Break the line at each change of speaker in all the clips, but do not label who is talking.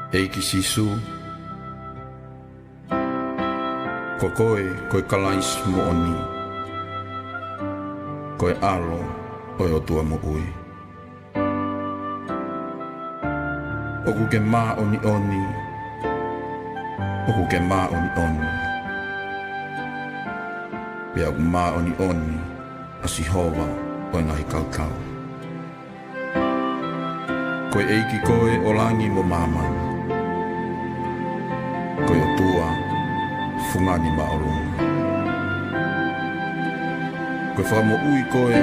Eiki sisu koe kalais mo oni koe alo oe o tua mo ui oku ke mā oni oni oku ke mā oni oni pe aku mā oni oni a Sihova oe ngahi kaukau koe eiki koe o langi mo mamani koe o tua fungani maorunga koe whamo ui koe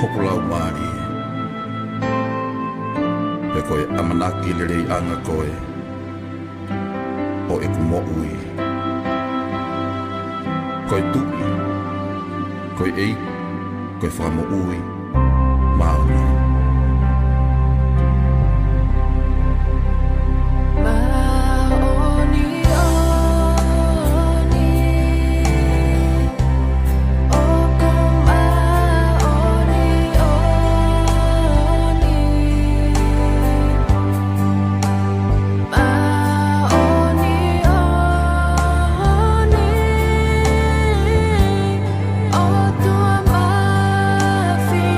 hokulau maari pe koe amanaki lerei anga koe o eku mo ui koe tuki koe ei koe whamo ui maori
Feel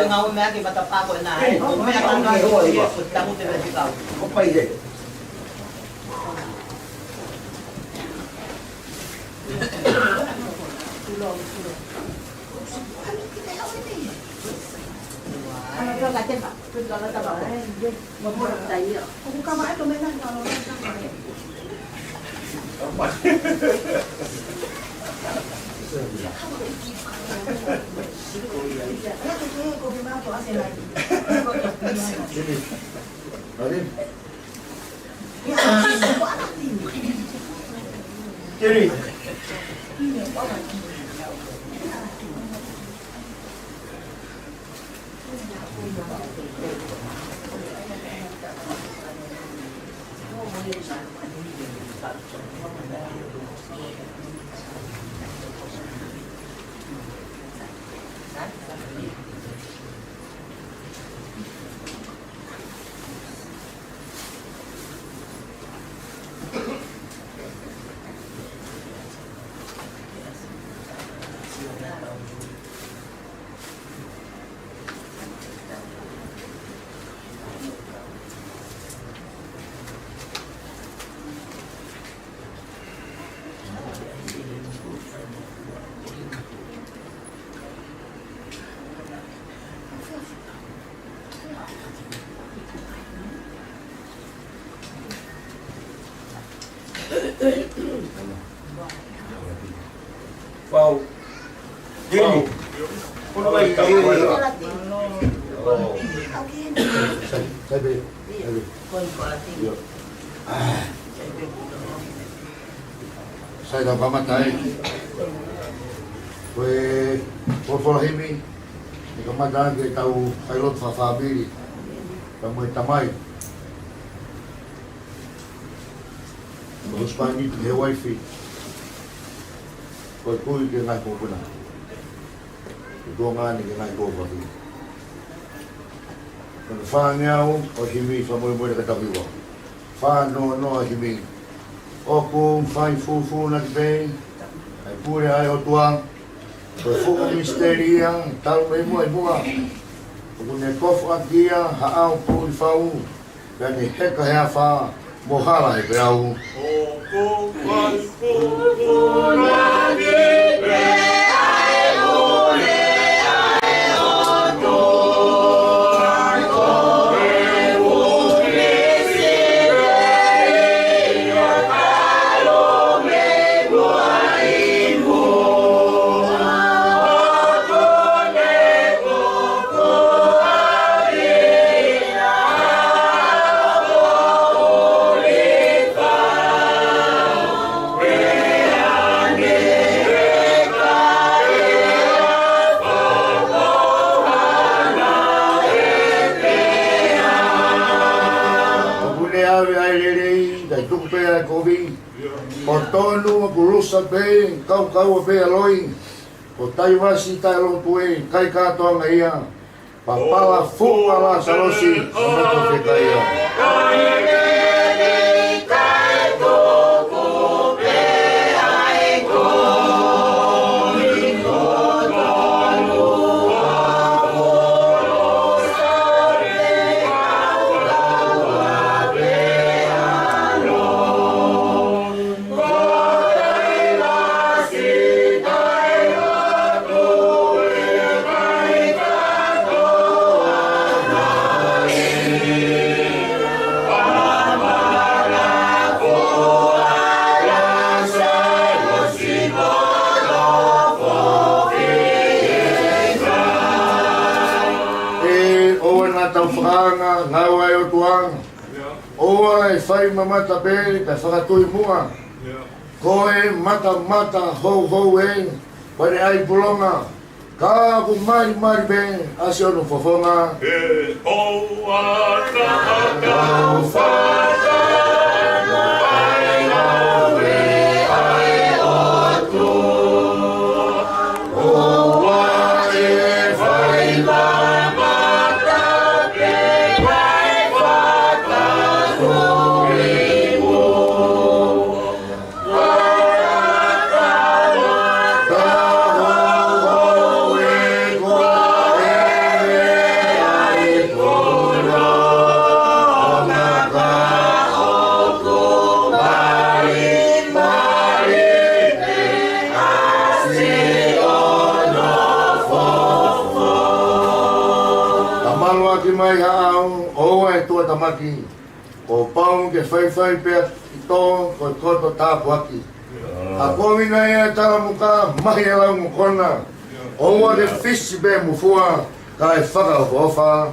ngau me ki mata pa ko na ai ko me ka na ko ye ko ta mo te be ka
Ko pai de.
Ano ka gaten ba? Kun ka na ba? Mo mo tayo. Kung ka ma ito may nang ano.
Alin? Kiri. Wow. Gini. Puno kayo kayo. Sabi. Saya dah pamatay. Pues, por himi, ni kamadaan kay tao kailot sa family. Kamoy tamay. Terus pagi ke wifi. Kau kui ke ngai ko puna. Dua ngani ke ngai ko pati. Kan fa nyau o himi fa mo mo ka tabiwa. Fa no himi. O ku fai fu na be. Ai pure ai o tuang. Ko fu misteria tal me mo ai boa. Ko ne kof agia ha au pu fau. Dan ni heka ha fa mohala e beau. Portonu kurusa be kau be aloi o taiwasi tai lo tue kai kato ngaia papala fupala sarosi ono te kaia ngawai o tuang oa e whai mamata pe ka whakatui mua koe mata hou e pare ai pulonga ka ku mari be asi ono fofonga e oa ka whata ai ngawe ai o tu oa e whai tua tamaki. O pau ke whai pia i tō ko koto tāpu aki. A kōwina ia tala muka mahi alau mukona. Oua de fish be mufua ka e whakaofa.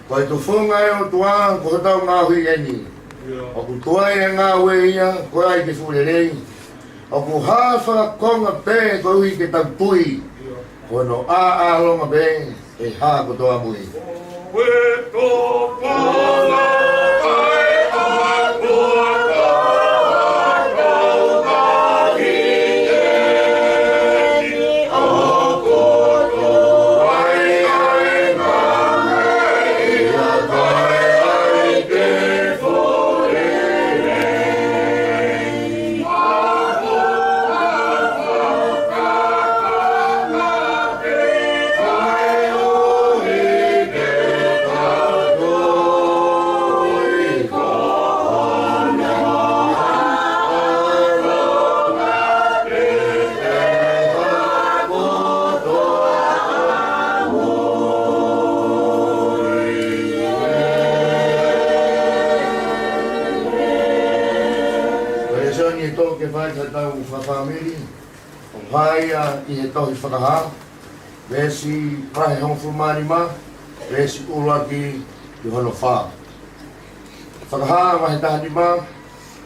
Koi tu whunga e o tua, ko tau ngā hui eni. O ku tua e ngā ue ia, ko ai ke whurerei. O ku hāwhaka konga pē, ko hui ke tau tui. Ko no a longa pē, e hā ko toa mui. Whawhamiri, o haia I he tohi whakaha, resi prahe hongfu marima, resi uruaki I hono wha. Whakaha mahe taha lima,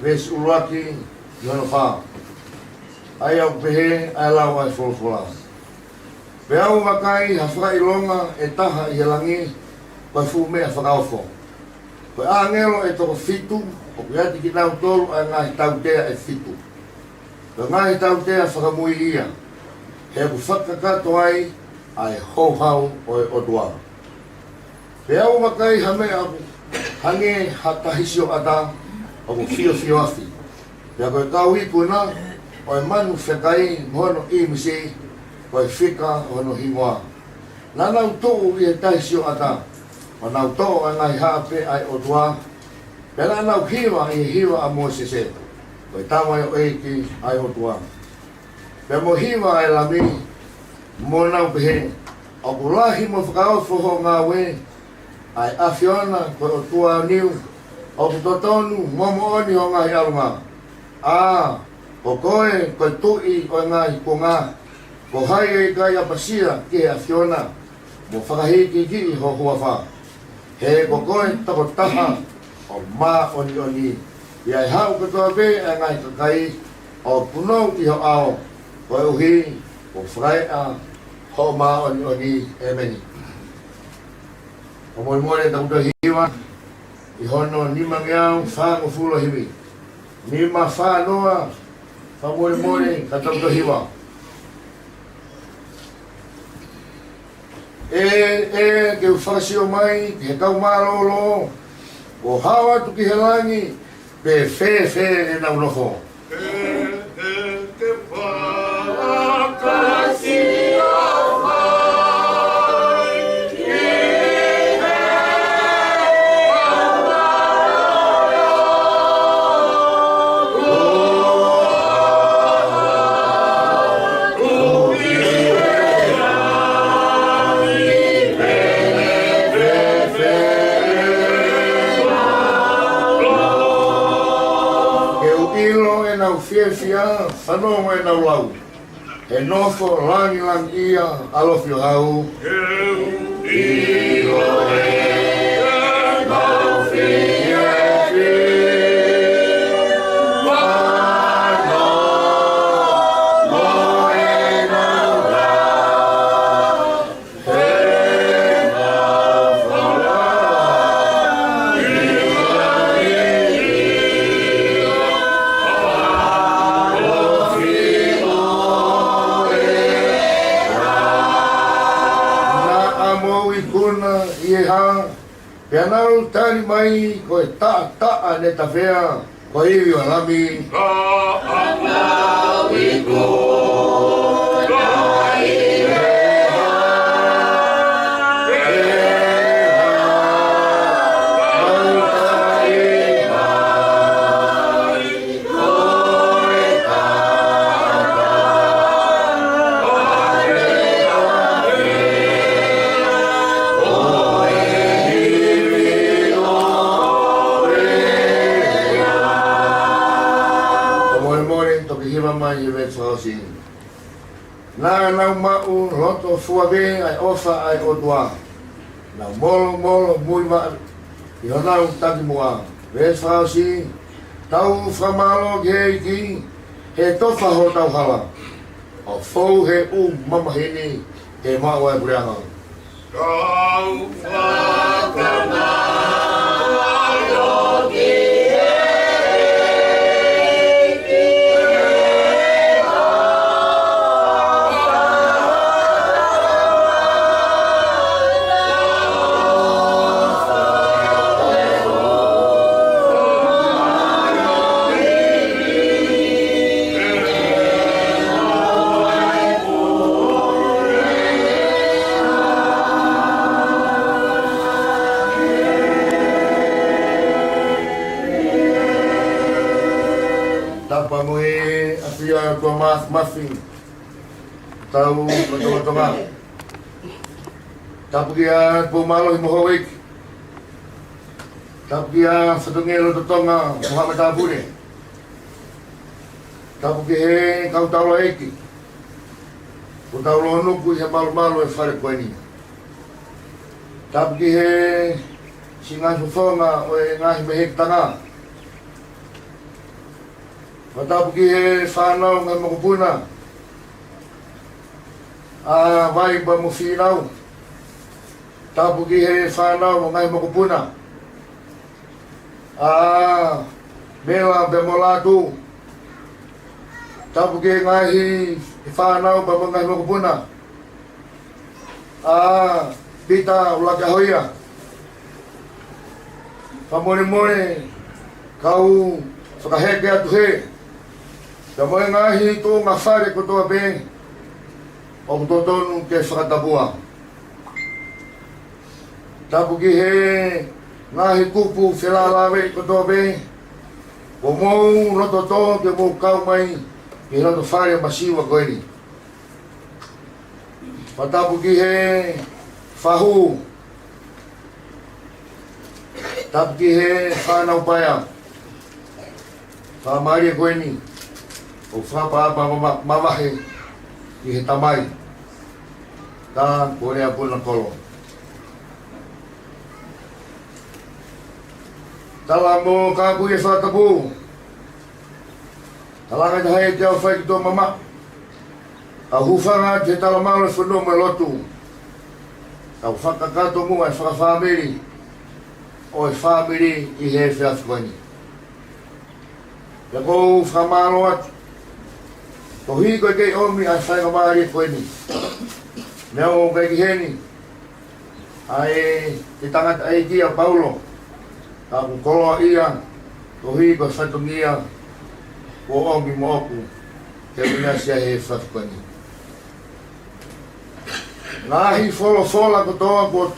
resi uruaki I hono wha. Ai au pehe, ai lau ai wholawhola. Pe au makai, ha whakailonga e taha I he langi, koe whumea whakaofo. Koe a ngelo e toko fitu, o kuiati ki tau tolu, ai ngahi tau tea e fitu. Ka ngai tau tea whakamui ia, he ku whakakato ai hauhau o e otua. Pe au makai hame aku hange hatahisio ata o ku fio afi. Pea koe kau ikuna o e manu whekai mohono I misi o e whika o no hingoa. Nā nau tōu I he tahisio ata, o nau tōu ngai hape ai otua, pe nā nau hiwa I hiwa a Mosese. Koe tamai o eiki ai o tua. Pea mo hiwa e lami, mo nau pehe, o kulahi mo whakaofo ho ngā we, ai awhiona koe o tua niu, o kutotonu momo oni ho ngā hiarunga. O koe tui o ngā hipunga, ko hai e kai apasia ki he awhiona, mo whakahiki ki ho huawha. He ko koe tako taha o mā oni. Ia e hau katoa be e ngai kakai o punou I ho ao, koe uhi, o whrai a ho mā oni e meni. O moe takuta hiwa, I hono nima ngeau whāngo fulo hiwi. Nima whānoa, wha moe ka takuta hiwa. Ke whakasio mai, ke kau mārolo, o hawa tuki he langi, pe fe e nau noho. Ke whakasi o mai, Fia, whanonga e nau lau. E nofo langi ia alofio hau. Ilo e nau fia wano mo e nau la. He nau whala Pea nau tari mai koe taa ne tawhea koe iwi o lami. Na nau mau roto fuabe ai ofa ai otua. Na molo mui ma i nau taki mua. Ves fausi tau famalo geiki he tofa ho tau hala. O fou he mamahini he maua e bureanga. Kau whakama muffin tahu betul-betul tapi dia pemalo mohawik tapi dia sedengel totonga Muhammad Abu ni tapi dia kau tahu lagi kau tahu lono ku yang malu-malu farik ko ini tapi dia singa sufonga o ngai behik tanga Matapki he whanau ngai makupuna. Vai ba mo whinau. Tapuki he whanau ngai makupuna. Mela be molatu. Tapuki ngai whanau ba mo ngai makupuna. Pita ulaka hoia. Pamone-mone kau whakaheke atu he. Ka moe ngahi tō ngā whare ko tōa pē o tōtonu ke whakatapua. Tapu ki he ngahi kupu whelalawe ko tōa pē o mou roto tō ke mou kau mai ki roto whare masiwa koe ni. Tapu ki he whahu. Tapu ki he whanau paya. Whamari koe ni. O whapa mamahe i he tamai tā kore a puna kolo. Tala mo kāku e whatapu talanga te hae te au whai ki tō mama a hufanga te tala maule whanau mai lotu a whakakato mua e whakawhamiri o e whamiri i he whiawhikoini e kou whamaro atu ko hi ko ke omi a sai ka mari ko ni neo ke ki heni ai te tanga ai dia Paulo ka ko ia ko hi ko sa tungia ko omi mo ku ke mina sia he fa ko ni na hi fola ko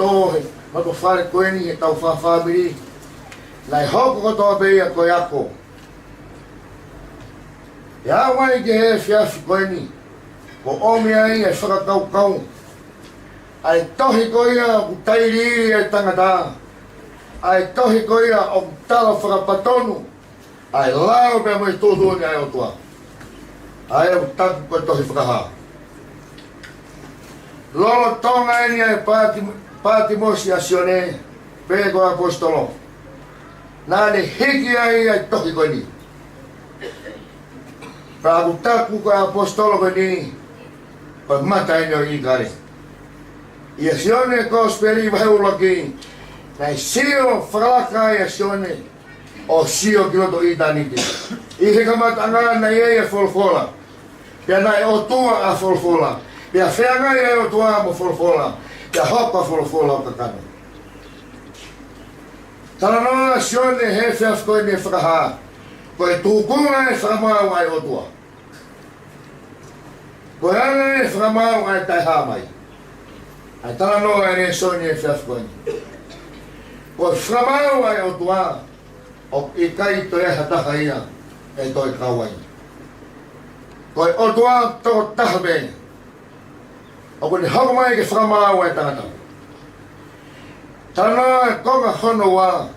to ma ko fare ko ni e tau fa family lai hoko ko to be ko yako. Ya wai ke he fiafi koe ni, ko omi ai e whakakau. Ai tohi ko ia ku tairiri e tangata. Ai tohi ko ia o tala whakapatonu. Ai lao pe mo i tōtua ni ai o tua. Ai o taku koe tohi whakaha. Lolo tonga e ni ai pāti mosi asione, pe ko apostolo. Nāne hiki ai tohi koe ni. Prabu taku ko apostolo ko ni pa mata ino i kare. I asione ko speri vaulaki. Na sio fraka i asione o sio kiloto i taniki. I he kamata ngana na ye folfola. Pia na o tua a folfola. Pia whenga e o tua mo folfola. Pia hopa folfola o kakano. Talanoa sione he fiaf koe ne whakaha. Koe tūkunga e whakamau ai o tua. Koe ana e whakamau ai tai hāmai. Ai talanoa e ne sione e fiaf koe ni. Koe whakamau ai o tua. O i kai to e hataha ia e toi kawai. Koe o tua tō taha me. O koe ni hau mai ke whakamau ai tangata. Talanoa e konga hono wā.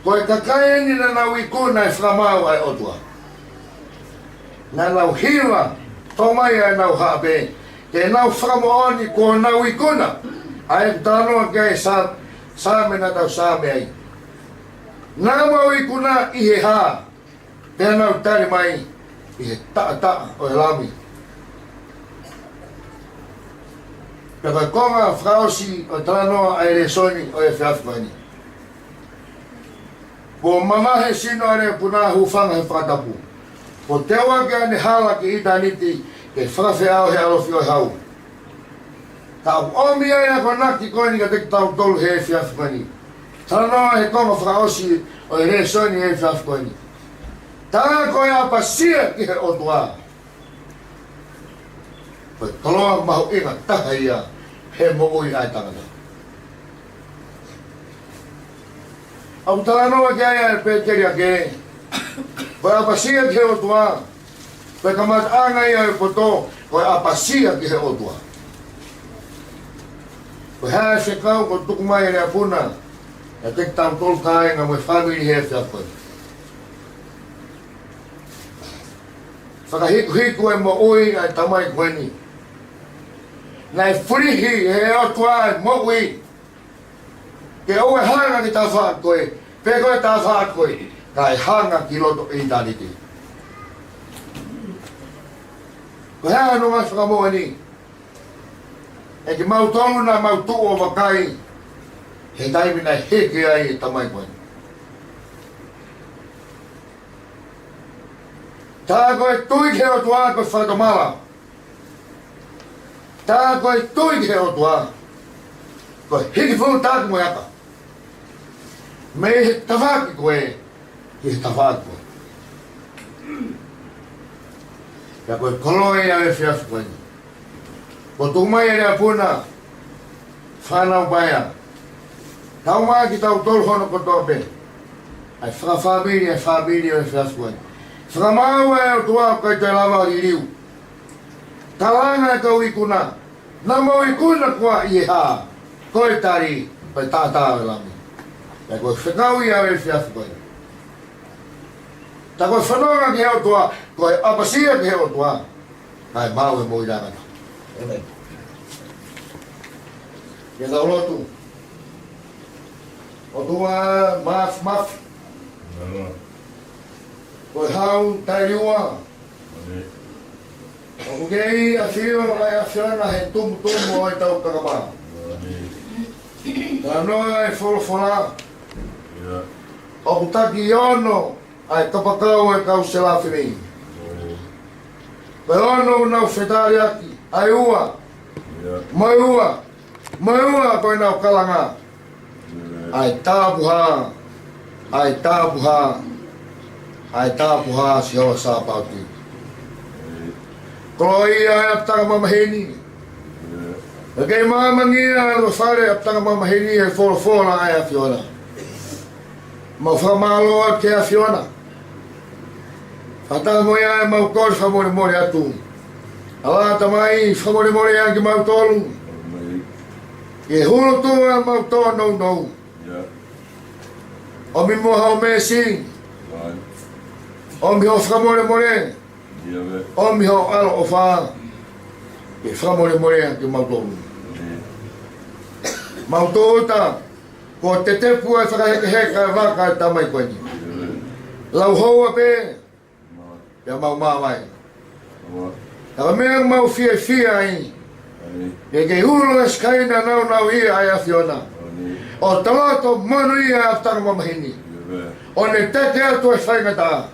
Koe kakai ni na nau ikuna e whakamau ai o tua. Na nau hiwa, tō mai ai nau hape. Ke nau whakamooni ko nau ikuna. Ai tānoa kia e sāme na tau sāme ai. Nā mau ikuna i he hā. Pea nau tari mai i he taa o he lami. Pea koe konga whakaosi o tānoa ai re soni o e whiawhikaini. Po mamahe sino ane puna hufanga he whakatapu. Po te wake ane hala ki ita niti ke whakawhi au he alofi o hau. Ka omi ai ako naki koe ni ka teki tau tolu he whiawhikani. Tānoa he konga whakaosi o e re soni he whiawhikani. Tā koe a pasia ki he otua. Koe toloa mahu inga taka ia he mo'ui ai tangata. Au tānoa ki aia e pēteri a ke. Koe a pasia ki he otua. Koe kamat anga ia e poto. Koe a pasia ki he otua. Koe hea se kau ko tukumai ere apuna. E tek tau tolu kai nga moe whanui he whiawhikani. Whakahiku e mo ui ai tamai koeni. Nai furihi he otua e mo ui. Ke oe hanga ki tā whaat koe. Pe koe tā whaat koe. Kai hanga ki loto i tāniti. Ko hea no mas whakamoa ni. E ki mau tonu na mau tu o wakai. He taimi nai heke ai e tamai koeni. Tā koe tui ke o tua koe whakamala. Tā koe tui ke o tua. Koe hiki whunu tāku mo yaka. Me he tawhaki koe. He tawhaki koe. Ka koe koloi a e whiasu koe ni. Ko tumai ere apuna. Whanau baya. Tau maa ki tau tolu hono kotoa pe. Ai whakawhamiri e whamiri o e whiasu koe ni. Whakamau e o tua kai te lava i riu. Talanga e kau ikuna. Nā mau ikuna kua i e hā. Koe tari, pai tātā e lami. E koe whekau i au e whiawhi koe. Ta koe whanonga ki heo tua, koe apasia ki heo tua. Kai mau e mo i rangata. Amen. Ia tau lotu. O tua maf. Koe hau tai riua. O kukei a whio ai a whiona he tumu ai tau kakapā. Tā noa e wholawhala. O kutaki i ono ai kapakau e kau se lawhini. Koe ono nau whetari aki. Ai ua. Mai ua koe nau kalanga. Ai tāpuha. Ai tāpuha si hoa sāpauti. Koloi ai aptanga mamaheni. E kei māmangia e whare aptanga mamaheni e whora ai a whiona. Mau whamaloa ke a whiona. Whatanga moi ai mau kore whamore atu. Ala tamai whamore ai ki mau tolu. E hulu tua mau toa nou. O mi moha o me sing. O mi ho whamore. O mi ho alo o wha. E whamore ki mau tolu. Mau tōta, ko te tepu e whakaheka e waka e tamai koe ni. Lau hoa pe, pia mau mawai. Taka mea mau fia ai. E kei hulu e skaina nau ia ai a whiona. O talato manu ia a tanga mamahini. O ne teke atu e whaingata.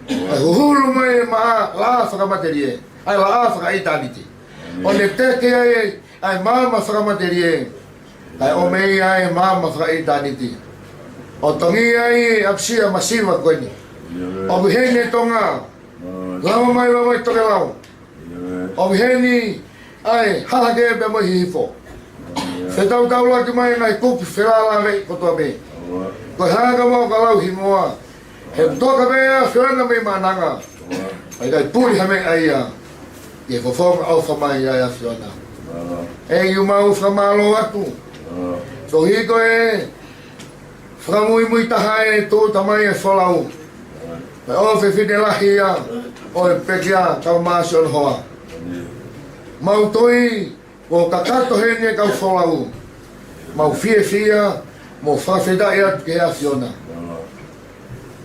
E hulu mai e maa la whakamaterie. Ai la whakaitaniti. O ne teke ai mama whakamaterie. Ai o mei ai mama whakaitaniti. O tangi ai apsia masiva koe ni. O bihene tonga. Lama mai toke lau. O bihene ai hahake be mo hifo. Se tau laki mai ngai kupi whirala rei kotoa me. Koe hanga mau ka lau himoa. He toka mea whirana me mananga. Ai kai puri hame aia. Ie fofonga au whamai aia whirana. E iu mau whamalo atu. So hiko e whamui mui taha e tō tamai e whalau. Mai o whiwhine lahi ia. O e pekia kau maasi on hoa. Mau toi o kakato hene kau whalau. Mau fia mo whawhida ea ke a whiona.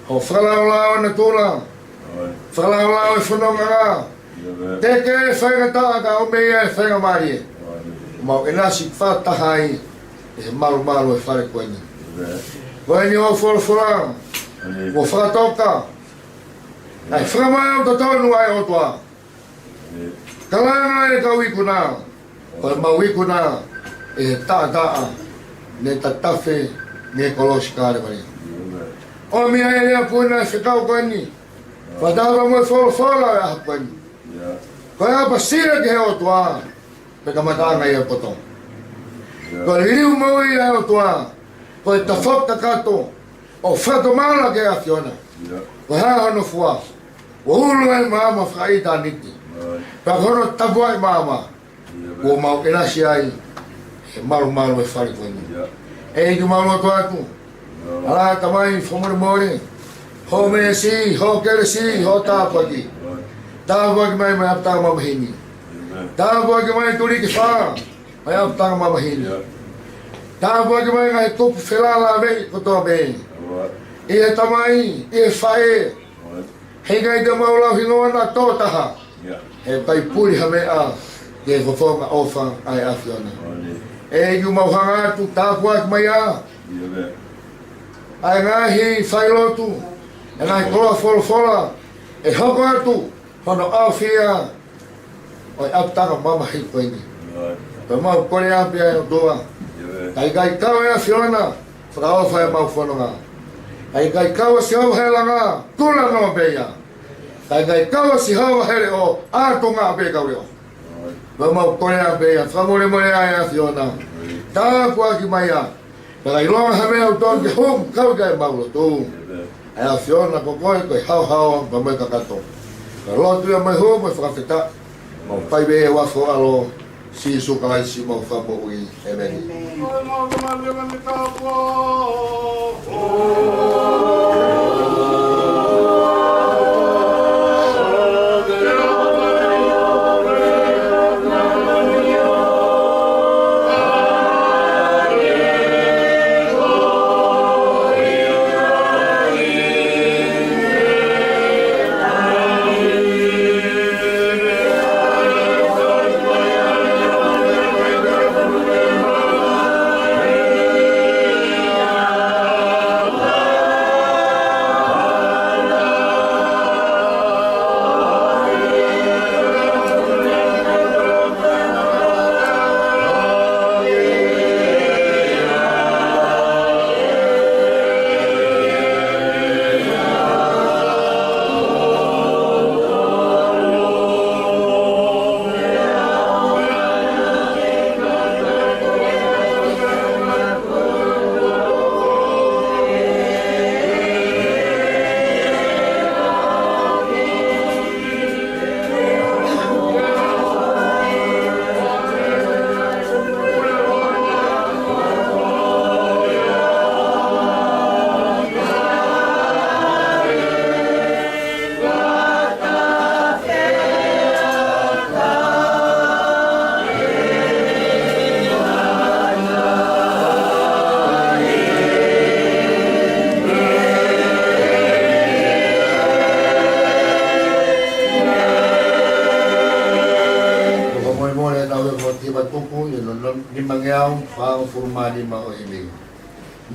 Ho whalau na tōla. Whalau e whanonga ngā. Teke e whaingata ka o mea e whainga mari e. Mau e nasi whatahai e maru e whare koeni. Koeni o whora. O whakatoka. Ai whakamai o tatonu ai o toa. Kalanga e ka wikuna. Koe ma wikuna e taa ne tatafe ne kolosi kāre mari. O mea e lea puina e whikau koeni. Whatawa mo e whora e aha koeni. Koe apa sira ke he o toa. Peka matanga i a poto. Koe riu mau i a o toa. Koe ta whakta kato. O whato mala ke a whiona. Koe haa hono fua. O ulu e maama whaita niti. Pea hono tabua e maama. O mau ke nasi ai. He maru e whare koeni. E ki maru o toa tu. Ala tamai whamore. Ho me si, ho kere si, ho tāpaki. Tāpaki mai aptanga mamahini. Tāpaki mai turi ki wha. Mai aptanga mamahini. Tāpaki mai ngai tupu whelala vei kotoa mei. I e tamai, i e whae. Hei ngai te maulau hingoa na tōtaha. He pai puri hame a. Ke whawhonga ofa ai a whiona. E yu mauhanga atu tāpaki mai a. Ai ngahi whailotu. E ngai kola whola. E hoko atu. Hono awhia. Oi aptanga mamahi koeni. Pe mau kore apia e o doa. Kai kai kau e a whiona. Whakaofa e mau whanonga. Kai kai kau si hau he langa. Tula no beia. Kai kai kau si hau here o. Ātunga ape kau reo. Pe mau kore apia. Whamore more ai a whiona. Tāpua ki mai a. Kai longa hame au tōn ke hum kau kai maulo tū. Ai a whiona ko koe koe hau pa mai kakato. Ka lotu ia mai hum e whakawhita. Mau pai be e wafo alo. Si su kalai si mau whapo ui. Amen.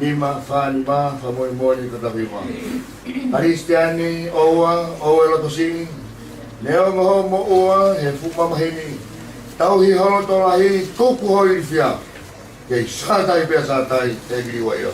Lima, fa lima, fa moi katabi ma. Aristiani, oa lotosi. Leo mo mo oa, he fupa mahini. Tau hi holo tolahi, tuku hoi fia. Kei satai pia satai, te griwa yo.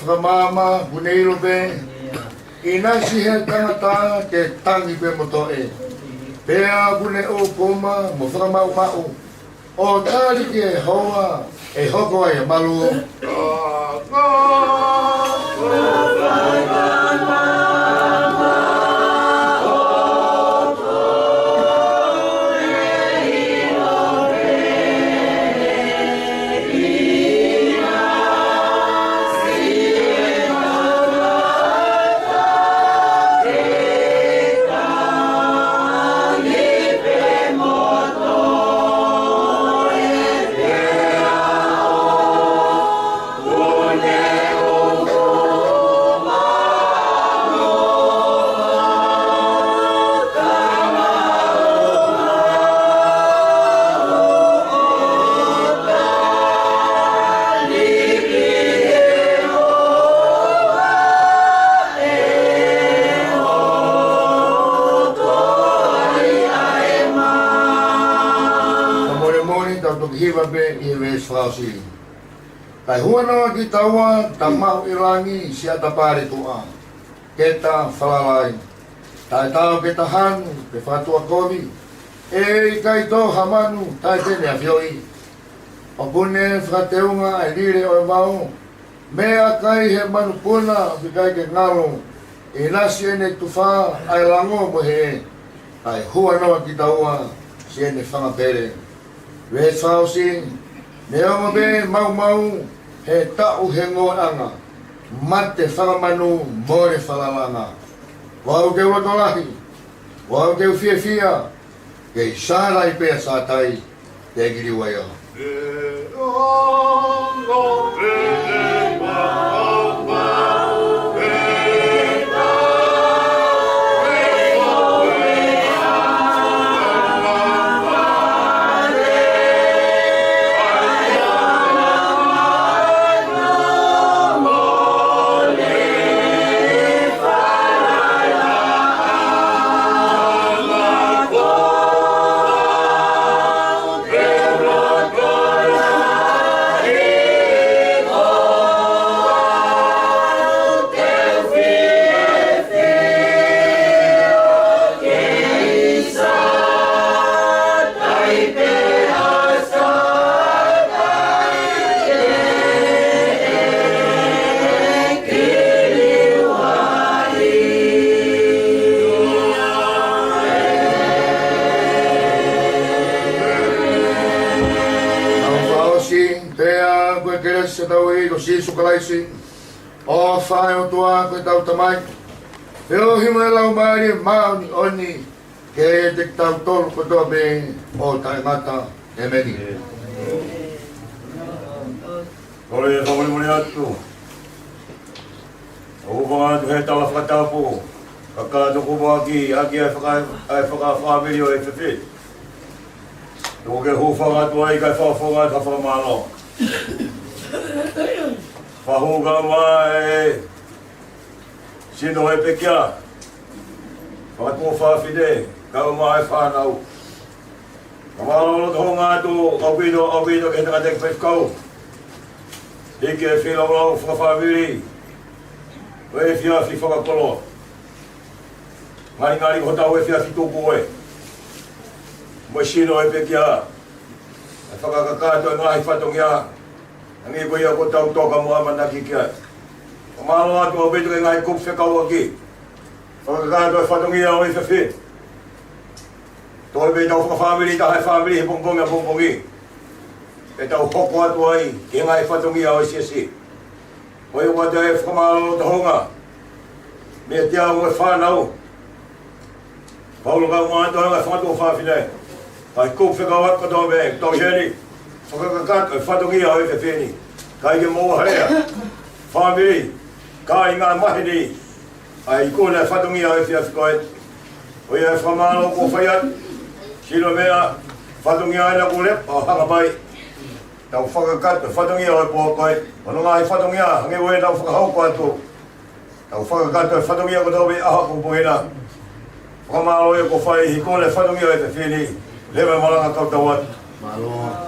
whakamama, puneiro pe, inasi he tangata ke tangi pe motoe. Pea pune o koma, mo whakamau mau. O tari ke hoa, e hoko ai malu. Hiva be i ves flausi. Tai huano ki tawa tamau ilangi siata pari tua. Keta falalai. Tai tau ke tahan ke fatua kovi. E kai to hamanu tai tene afioi. Opune frateunga e lire o mau. Mea kai he manu puna ki kai ke ngalo. E nasi ene tufa ai lango mo he. Tai huano ki tawa siene fanga pere. Ve sausi, neo be mau he tau he ngoanga, mate whakamanu more whalalanga. Wau ke watolahi, wau ke fia, ke sārai pēr sātai, te giri waia. Se tau e ko sisu kalaisi o whae o tua koe tau tamai peo himo e lau maari mauni oni ke te tau tolu ko toa me o tae mata e meni
Kore e whamoni moni atu o uwanga atu he tala whakatapu kaka toko waki aki ai whakawhamiri o e whiwhi toko ke hūwhanga atu ai kai whawhonga ka whamalo Whahuga mai sino e pekia whakatua whawhine kau mai whanau Kamalolo tō ngātu auwido ke tanga tek whekau Hike e whilau whakawhawiri Oe whiawhi whakakolo Ngari hotau e whiawhi tūku e Mo sino e pekia Whakakakato e ngahi whatongia Angi koe ia ko tau toka mua manaki kia. Kamalo atu au betu ke ngai kup whekau aki. Whakakato e whatongia o i whiwhi. Toi be tau whakawhamiri ta hai whamiri he pongpongi a pongpongi. E tau hoko atu ai ke ngai whatongia o i siasi. Koe wata e whakamalo tahonga. Mea tia o e whanau. Paulo ka ua atu hanga whatu o whawhine. Hai kup whekau atu katoa me, tau heni. Whakakato e whatongia o e whiwhini. Kai ke moa hea, whamiri, kai ngā mahini. Ai kone whatongia o e whiawhikoe. O ia e whamalo ko whaiat, sino mea whatongia aina ko lep, o hanga pai. Tau whakakato e whatongia o e pōkoe. Ono ngā i whatongia, hange ue tau whakahauko atu. Tau whakakato e whatongia ko tau me aha ko pohina. Whakamalo e ko whai, hi kone whatongia o e whiwhini. Lewe malanga kau tau atu.
Malo.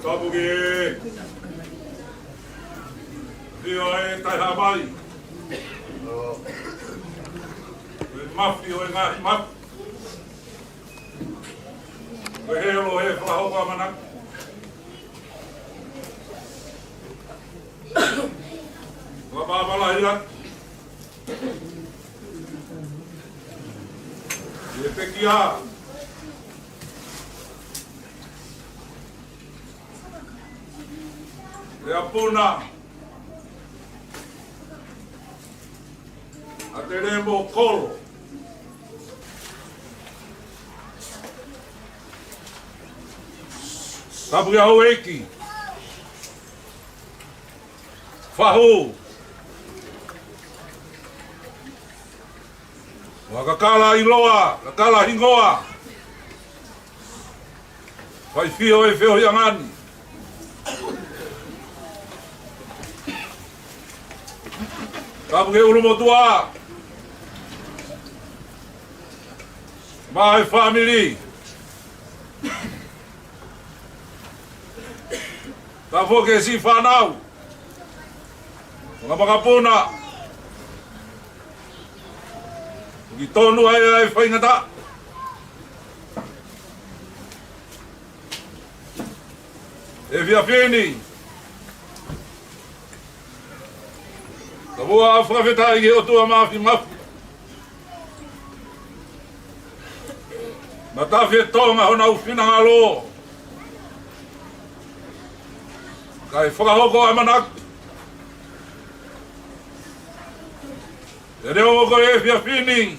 Kabugi Ioe tai hamai Mafi o ngahi map Wehelo he whahoka manak Wababala hirat E pekia E apuna A te remo kolo Kabuki au eki Whahu Wakakala iloa, kakala hingoa Wai fio e feo yangani Kabuki urumotua My family Kabuki si whanau Mga makapuna Ki tonu ai whaingata E via peni Ka mua a whakawhetai ki o tua mafi mafi Na tawhi e tonga hona uwhinanga lo Kai whakahoko ai manaku E reo moko e fia whini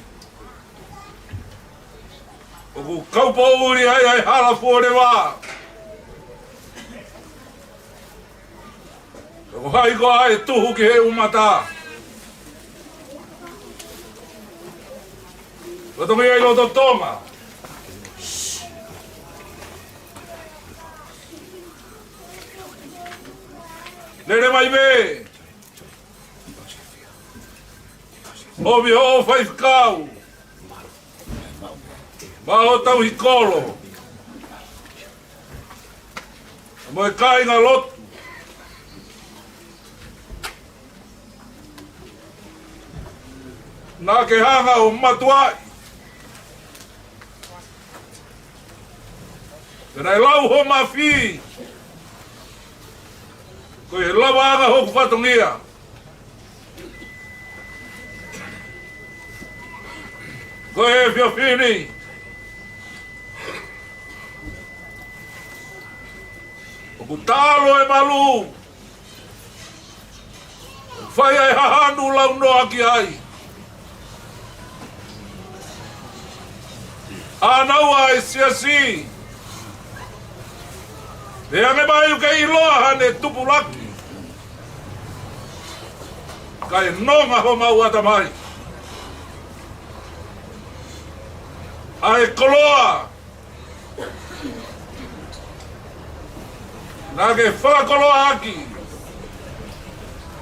O ku kaupo uri ai hala fuore wā Ko hai ko ai tuhu ki he umata. Ko tongi ai lo tonga. Lere mai be. Obi ho fai kau. Ba o tau hi kolo. Mo e kai ngā lotu. Nā ke hanga o matuai. Tēnei lau ho mawhi. Ko e lawa anga hoku whatongia. Ko e whiawhini. Ku talo e malu. Whai ai hahanu lau noa ki ai. Anau ai siasi. Te ange mai uke iloa hane tupu laki. Kai nonga ho mau ata mai. Ai koloa. Nage whakakolo aki.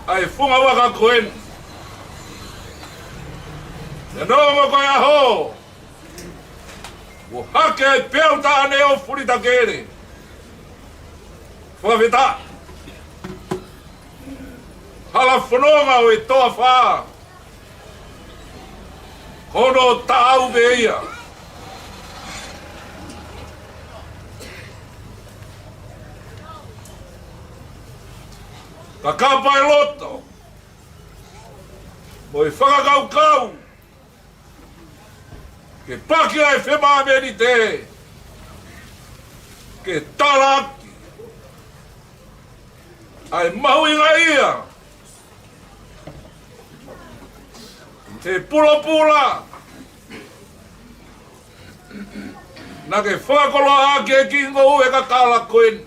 Ai funga waka koen. Te nongo koe aho. Wo hake ai peuta ane o furita kere. Whaweta. Hala whanonga o e toa wha. Kono tāu beia. Ka kapa e loto. Mo e whakakau. Ke paki ai whema ameni te. Ke taraki. Ai mahuinga ia. Te pula. Na ke whakakolo a ke kingo u e ka kala koen.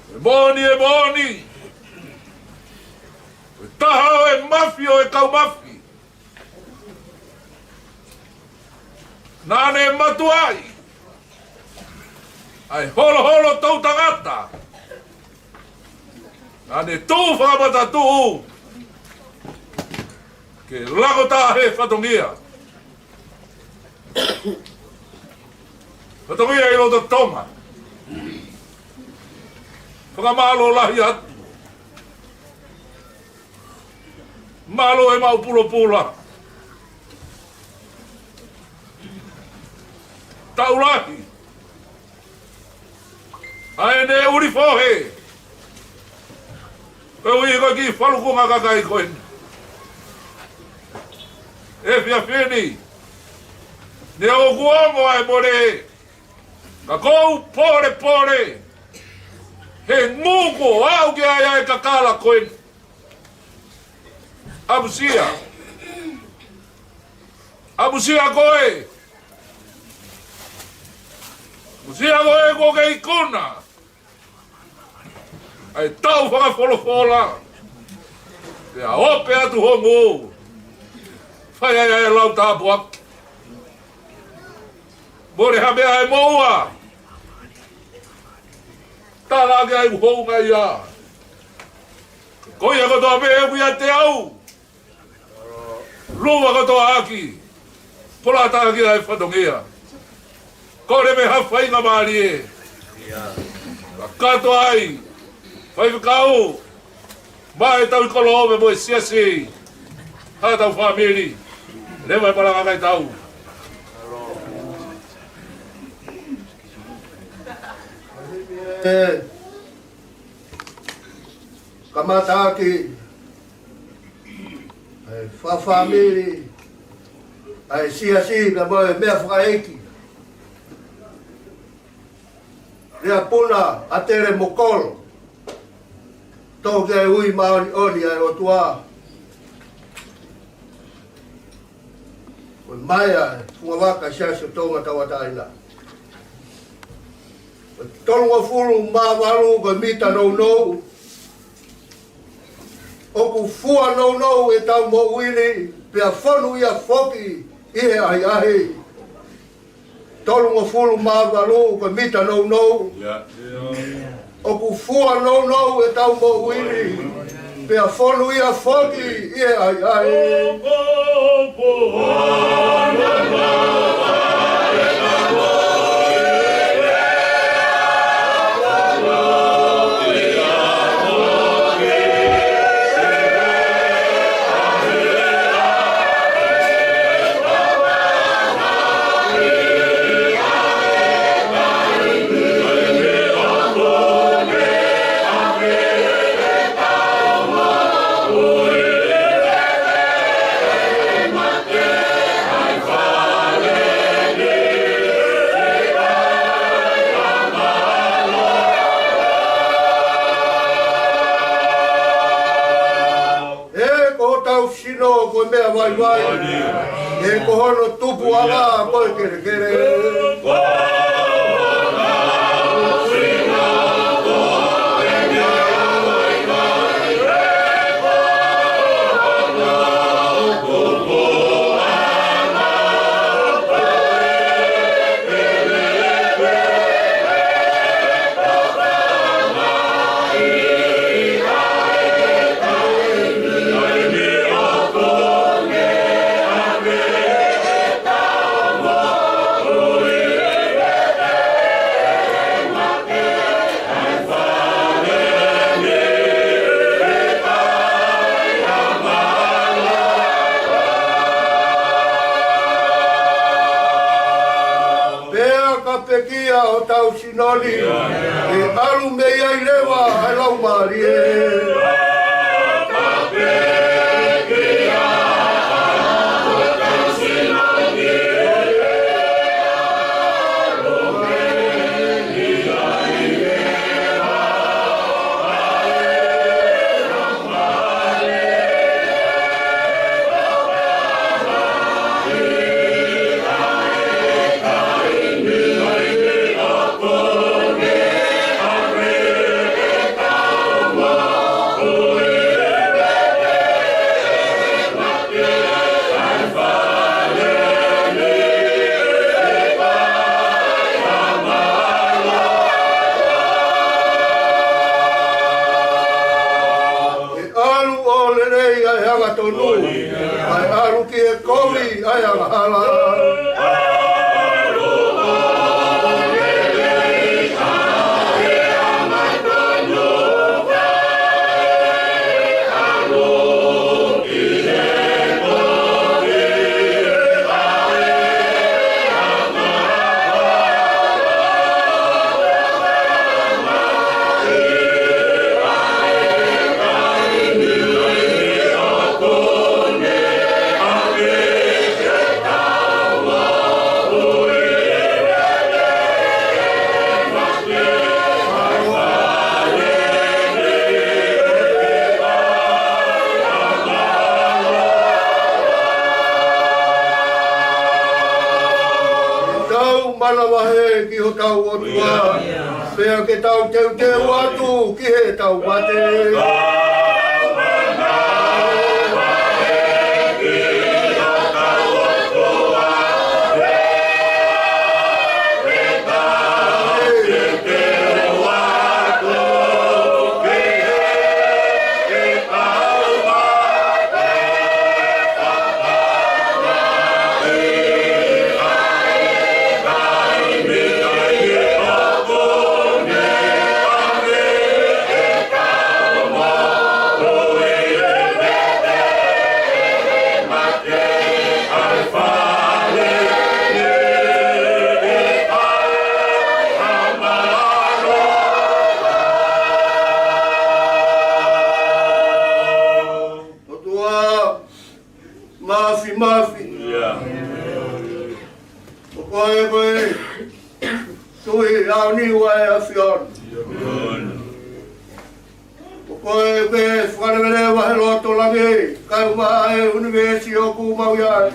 E boni. E taha o e mafi o e kau mafi. Nane matuai. Ai holo tau tangata. Nane tū whakamata tū. Ke lago tā he whatongia. Whatongia i roto tonga. Whakamalo lahi atu. Malo e mau pula. Taulahi. Ai ne uri fohe. Ko i ko ki faluku makakai koen. E whiawhini. Ne o guongo ai more. Ka kou pore. He nguko au ki ai kakala koen. Abusia koe. Musia koe ko ke ikuna. Ai tau whakawholofola. Te a ope atu hongu. Whai ai lau tāpu aki. More ha mea e moua. Tālage ai uhonga ia. Koia kotoa me eku ia te au. Lua kotoa aki. Pola tāki ai whatongia. Kore me hawhainga maari e. Kato ai. Whai whakau. Mai tau I kolo ome mo e siasi. Ha tau whamiri. Lewa e paranga kai tau.
Kamataki. Whawhamiri. Ai siasi ka mo e mea whakaeki. Rea puna atere mokolo. Tō kia ui maoni oni ai o tua. O mai ai, funga waka siasi o tōnga tawataina. Tolunga fulu mavalu ko mita no. Oku fua no e tau mo wini pia fonu ia foki ie ai. Tolunga fulu mavalu ko mita no. Oku fua no e tau mo wini pia fonu ia foki ie ai. Sino ko mea vai e ko hono tupu ala ko kere Pekia o tau sinoli e alu mei ai lewa ai lau marie. Ai alu ki e kowi ai ala. Malawahe ki ho tau o tua, pea ke tau teu atu ki he tau mate. Mafi. Koe, tui au ni wai a fion. Koe, whanamere wahe loto langi, kai umae universi o ku mauiai.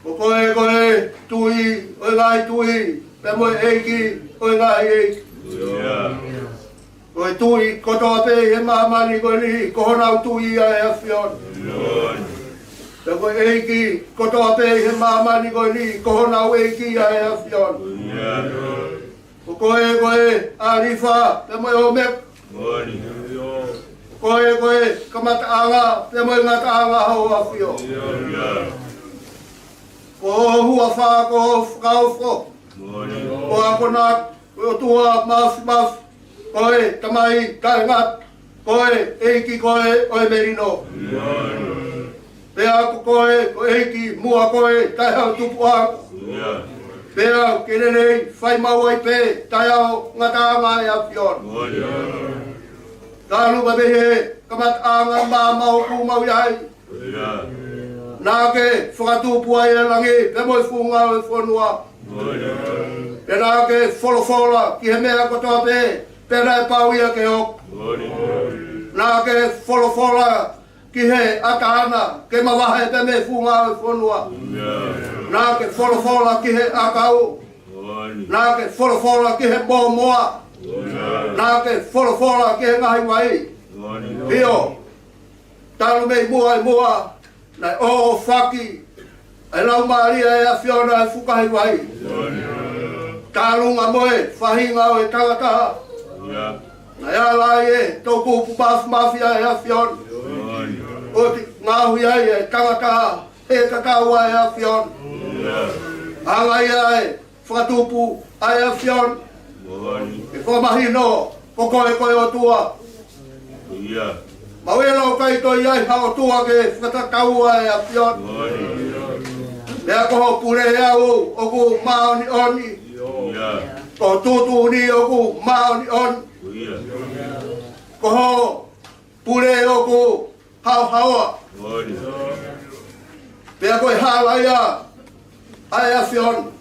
Koe, tui, oi lai tui, pe mo eiki o ngai e. O tui kotoa pe he mamani ko ni ko hona tui ai afion. Pe ko eiki kotoa pe he mamani ko ni ko hona eiki ai afion. Koe arifa pe mo o me. Koe kamataanga pe mo ngataanga ho afio. Ko hua fa ko kaufo. Ko akona o tua mas koe tamai kaingat koe eiki koe oi merino. Pea koe eiki mua koe tai hau tupuang. Pea kenenei fai mawai pe tai hau ngataanga e afion. Kalu babehe kamataanga mau ku mau yai. Nake whakatupua e langi pe moi funga e whanua. Pe nake wholofola ki he mea kotoa pe pera e pau ia ke ok. Nake wholofola ki he atahana ke mawahe pe me funga e whanua. Nake wholofola ki he akau. Nake wholofola ki he bōmoa. Nake wholofola ki he ngahi wai. Hio, talu mei mua. Nai o whaki, e lau maria e a whiona e whukahi wai. Tālunga moe, whahinga o e tangata. Nai alai e, tōku pupafu mafia e a whiona. O ti ngāhui ai e tangata, e kakaua e a whiona. Angai ai, whakatupu ai a whiona. E whamahino, koe o tua. Mawelo kai to iai hao tua ke whakataua e a pion. Lea koho pure au o ku maoni oni. Ko tutu ni o ku maoni oni. Koho pure o ku hao hawa. Lea koe hala ia ai a pion.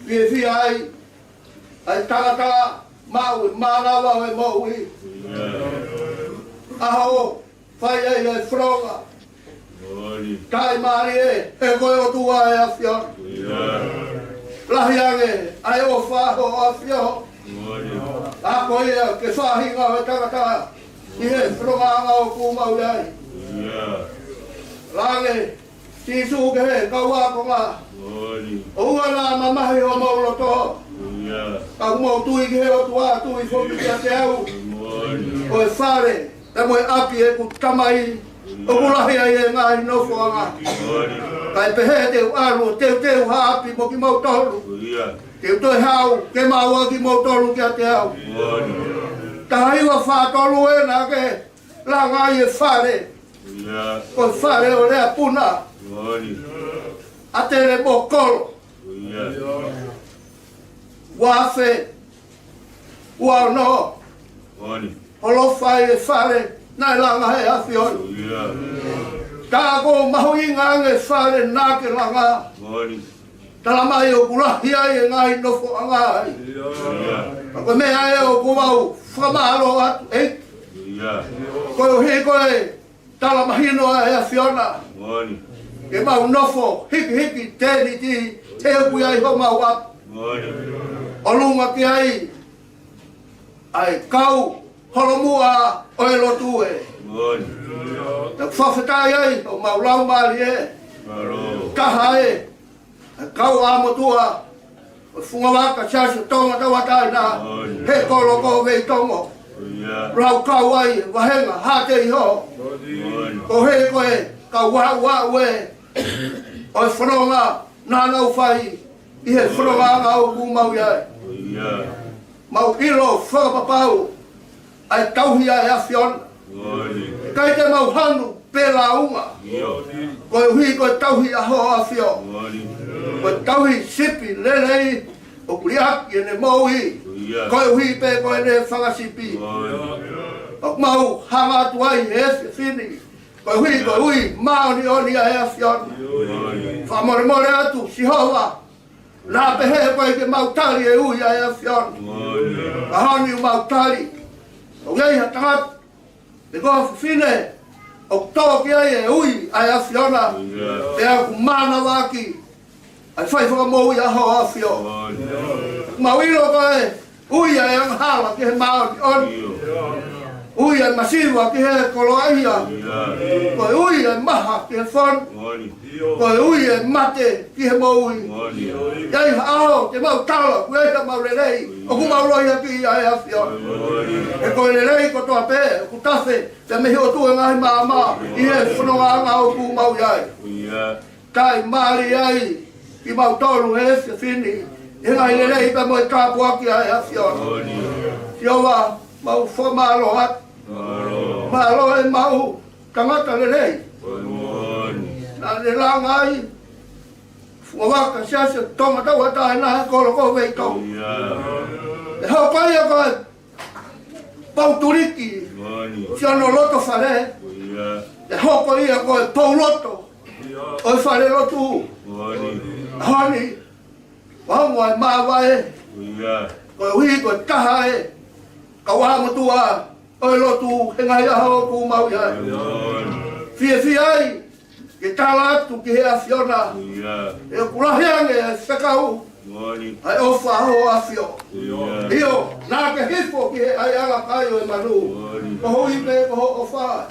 Fi ai tangata maui marawa e maui. Aho, whai ei e whronga. Tai maari e koe o tua e a whion. Lahi ange, ai o whaho a whio. A koe ea, ke whahinga o e tangata. I he whronga o kumau iai. Lange, tisu ke he, kau akonga. O ua nā mamahi o mauloto. Kau mau tui ke he o tua, tui whoki kia te au. O e whare. E moe api e ku tamai o kulahi ai e ngāhi nofo anga. Kai pehe teu alu, teu ha api mo ki mau tolu. Teu toi hau, ke maua ki mau tolu kia te au. Tahaiwa whātolu e nā ke la ngai e whare. Ko whare o rea puna. A tere mo kolo. Wafe. Wao no. Holo whai e whare, nai langa he a whion. Tā ko mahui ngange whare nā ke langa. Tala mai o kulahi ai e ngai nofo angai. Ako mea e o kumau whamaro atu e. Koe o he koe tala mahino e a whiona. E mau nofo hiki tēni ti te upui ai ho mau atu. O lunga ki ai. Ai kau. Holomua o e lotu e. Te whawhetai ai o maulau maari e. Kaha e. Kau amotua. O whungawaka siasu tonga tawatai nā. He kolo ko vei tongo. Rau kau ai wahenga hate iho. O he koe kau wau e. O e whanonga nānau whai. I he whanonga ngau kumau iai. Mau ilo whakapapau. Ai tauhia e a whiona. Kai te mau hanu pēla unga. Koe hui koe tauhia ho a whio. Koe tauhi sipi lelei o kuriaki e ne mauhi. Koe hui pē koe ne whangasipi. O mau hanga atu ai e efi whini. Koe hui maoni oni a e a whiona. Whamore atu si hoa. Nā pehe koe ke mautari e ui a e a whiona. Kahani u mautari. O ngai ha tangat, me koha whine, o toa ki ai e ui ai a whiona, e a ku mana waki, ai fai fa mo ya ho afio mau ilo kai ui ya yang hala ke mau on ui ya masiva ke koloia ko ui ya maha ke fon ko ui ya mate ke mo ui ya ao ke mau talo ku e mau rei o ku mau loia ki ya afio e ko rei ko to ape ku tafe te me ho tu ngai mama i e fono nga o ku mau ya kai mari ai ki mau tolu e se fini e ngai rei pa mo ka po ki ya afio yo wa mau fo malo at malo e mau tangata rei na le langai fuwa ka sia se toma ta wata na ko ko ve to e ho pa ya ko pau turiki sia no loto fare e ho ko ia ko pau loto o fare loto hani wa mo ma wa e ko wi ko ta e ka wa mo tua o loto e ngai ho ku mau ya fia ai ke tala tu ke afiona e kulahiang e sakau ai o fa ho afio io na ke hifo ke ai ala kaio e manu ko hoi pe ko o fa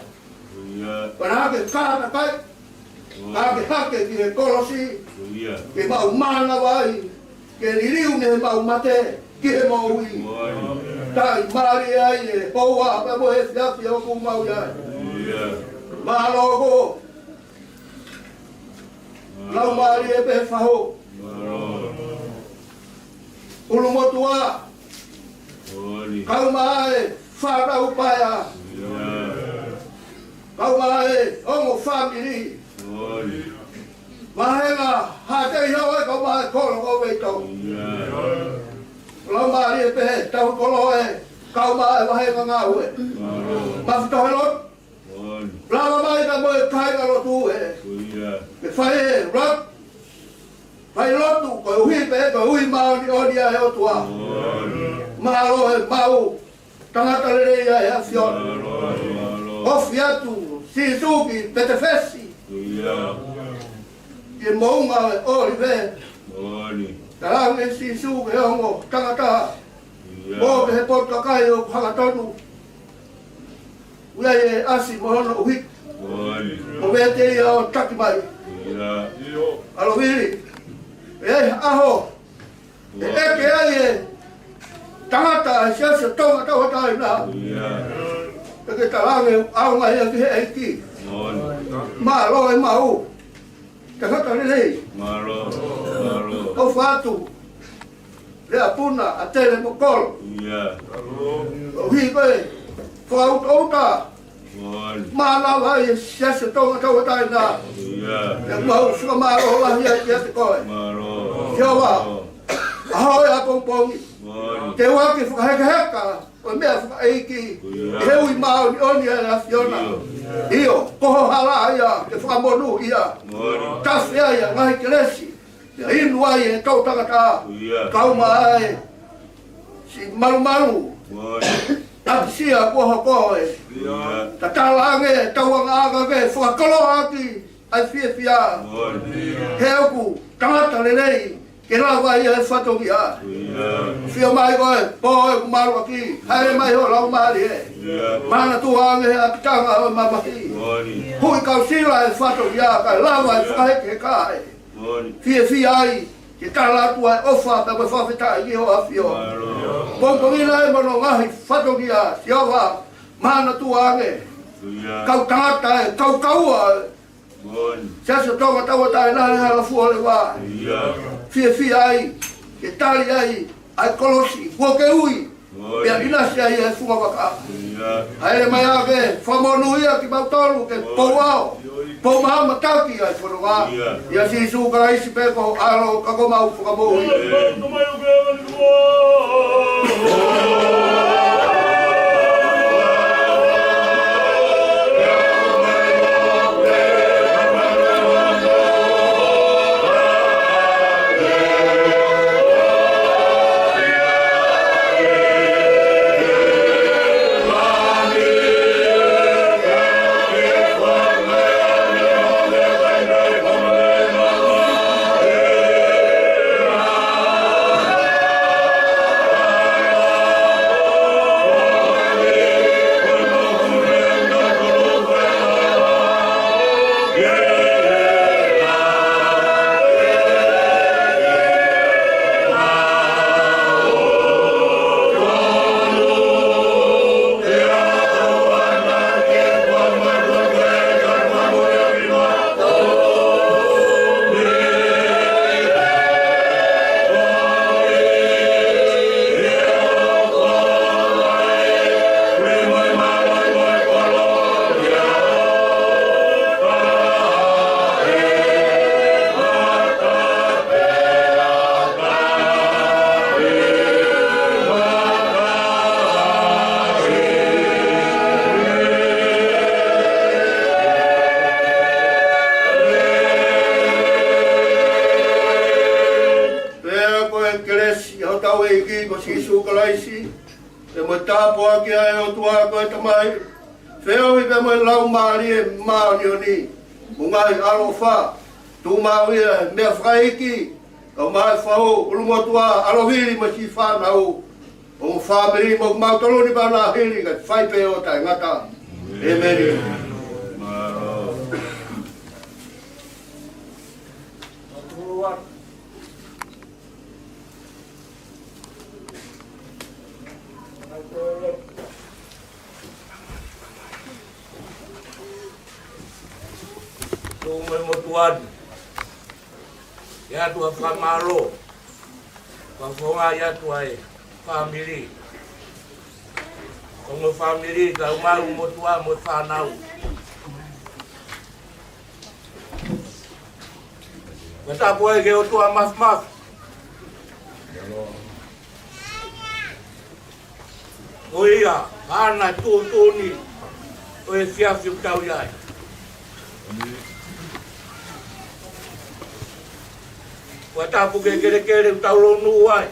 para ke ka kai ka ke hake ke kolosi ke mau mana vai ke liriu ne mau mate ke mau ui tai mari ai e poa pa mo e afio ku mau ya malo ko lau mari e pe faho ulu motua kau mai fara upaya kau mai ongo family mahenga hate hiawa kau mai kolo ko veito lau mari e pe tau kolo e kau mai mahenga ngau e mafitohelot lama mai ka mo kai ka lotu e ke fai rot fai lotu ko hui pe ko hui mau ni odia e otua malo e mau tangata le ya e afion ofiatu si suki pete fesi ke mounga e olive talang e si suki e ongo tangata mo ke porta kai o hagatonu Uai asi mohono uhi. O vete ia o taki mai. Alo viri. Aho. E eke ai e tangata e siasa tonga tau hatai na. E ke talange au ngai e ke eiki. Ma lo e mau. Tangata lelei. O fatu. Le apuna a tele mokolo. Uhi koe. Kau outa, mana vai siasa tonga tau tai na, yang mau suka maro lah ya te koe. Jawa, ahoi apong pongi, te waki fuka heka, o mea fuka eiki, heui mau ni oni ala fiona. Iyo, koho hala ia, te fuka monu ia, kasi ia ngahi kelesi, inu ai e tau tangata, kau mai, si malu-malu. Tapsia ko e tatalange tawanga ke fakolo aki ai fia heoku tangata lelei ke la vai e fatogia fia mai ko po maru aki hai mai ho lau mari e mana tuange apitanga mama ki hui ka sila e fatogia ka la vai fai ke kai fia ai ke tala tua ofa pe fa fita i ho afio Pongo ina e mono ngahi whatogia siawa mana tuange kau tangata e kau kaua siasa tonga tawa tae nahe hala fua le wā fia ai ke tali ai ai kolosi huoke ui pia inasi ai e funga waka haere mai ake whamonu ia ki mautolu ke pouao pou maha mataki ai whanua ia si sukara isi peko alo kakomau whakamohu
Yesu au tau e ki ko sisu kalaisi. E mo tapo aki ai o tua ko e tamai. Feo i pe mo lau maari e maari o ni. Mungai alofa. Tu maari e mea whakaiki. Kau mai whao ulungo tua alohiri ma si whanau. O whamiri mo mautolo ni bana hiri ka whaipe o tai ngata. Amen.
Tunggu mo tuan, ya tua famalo, pafonga ya tua family, como family kau mau mo tua mo fanau, kita boleh ke tua mas, oh iya, anak tu ni, oh siap tahu ya. Wata puke kere taulo nuai.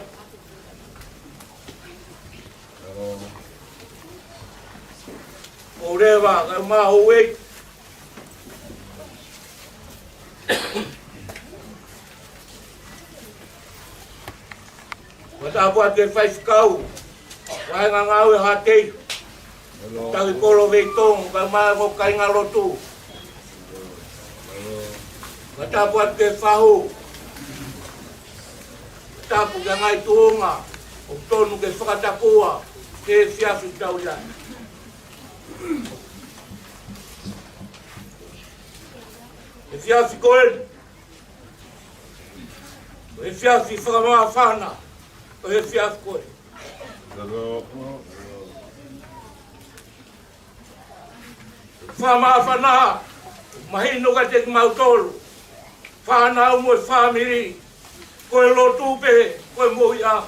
Oreva ka ma howe. Wata buat ke fai kau. Wai ngau hati. Tagi kolo vetong ka ma ko kai ngalotu. Wata buat ke fahu. Tapu ka ngai tuonga, o tonu ke whakatakua, ke whiawhi tau ia. E whiawhi koe, e whiawhi whakamaa whana, o e whiawhi koe. Whamaa whana, mahino ka te mautolu, whana umo e whamiri, koe lotu pe, koe moia.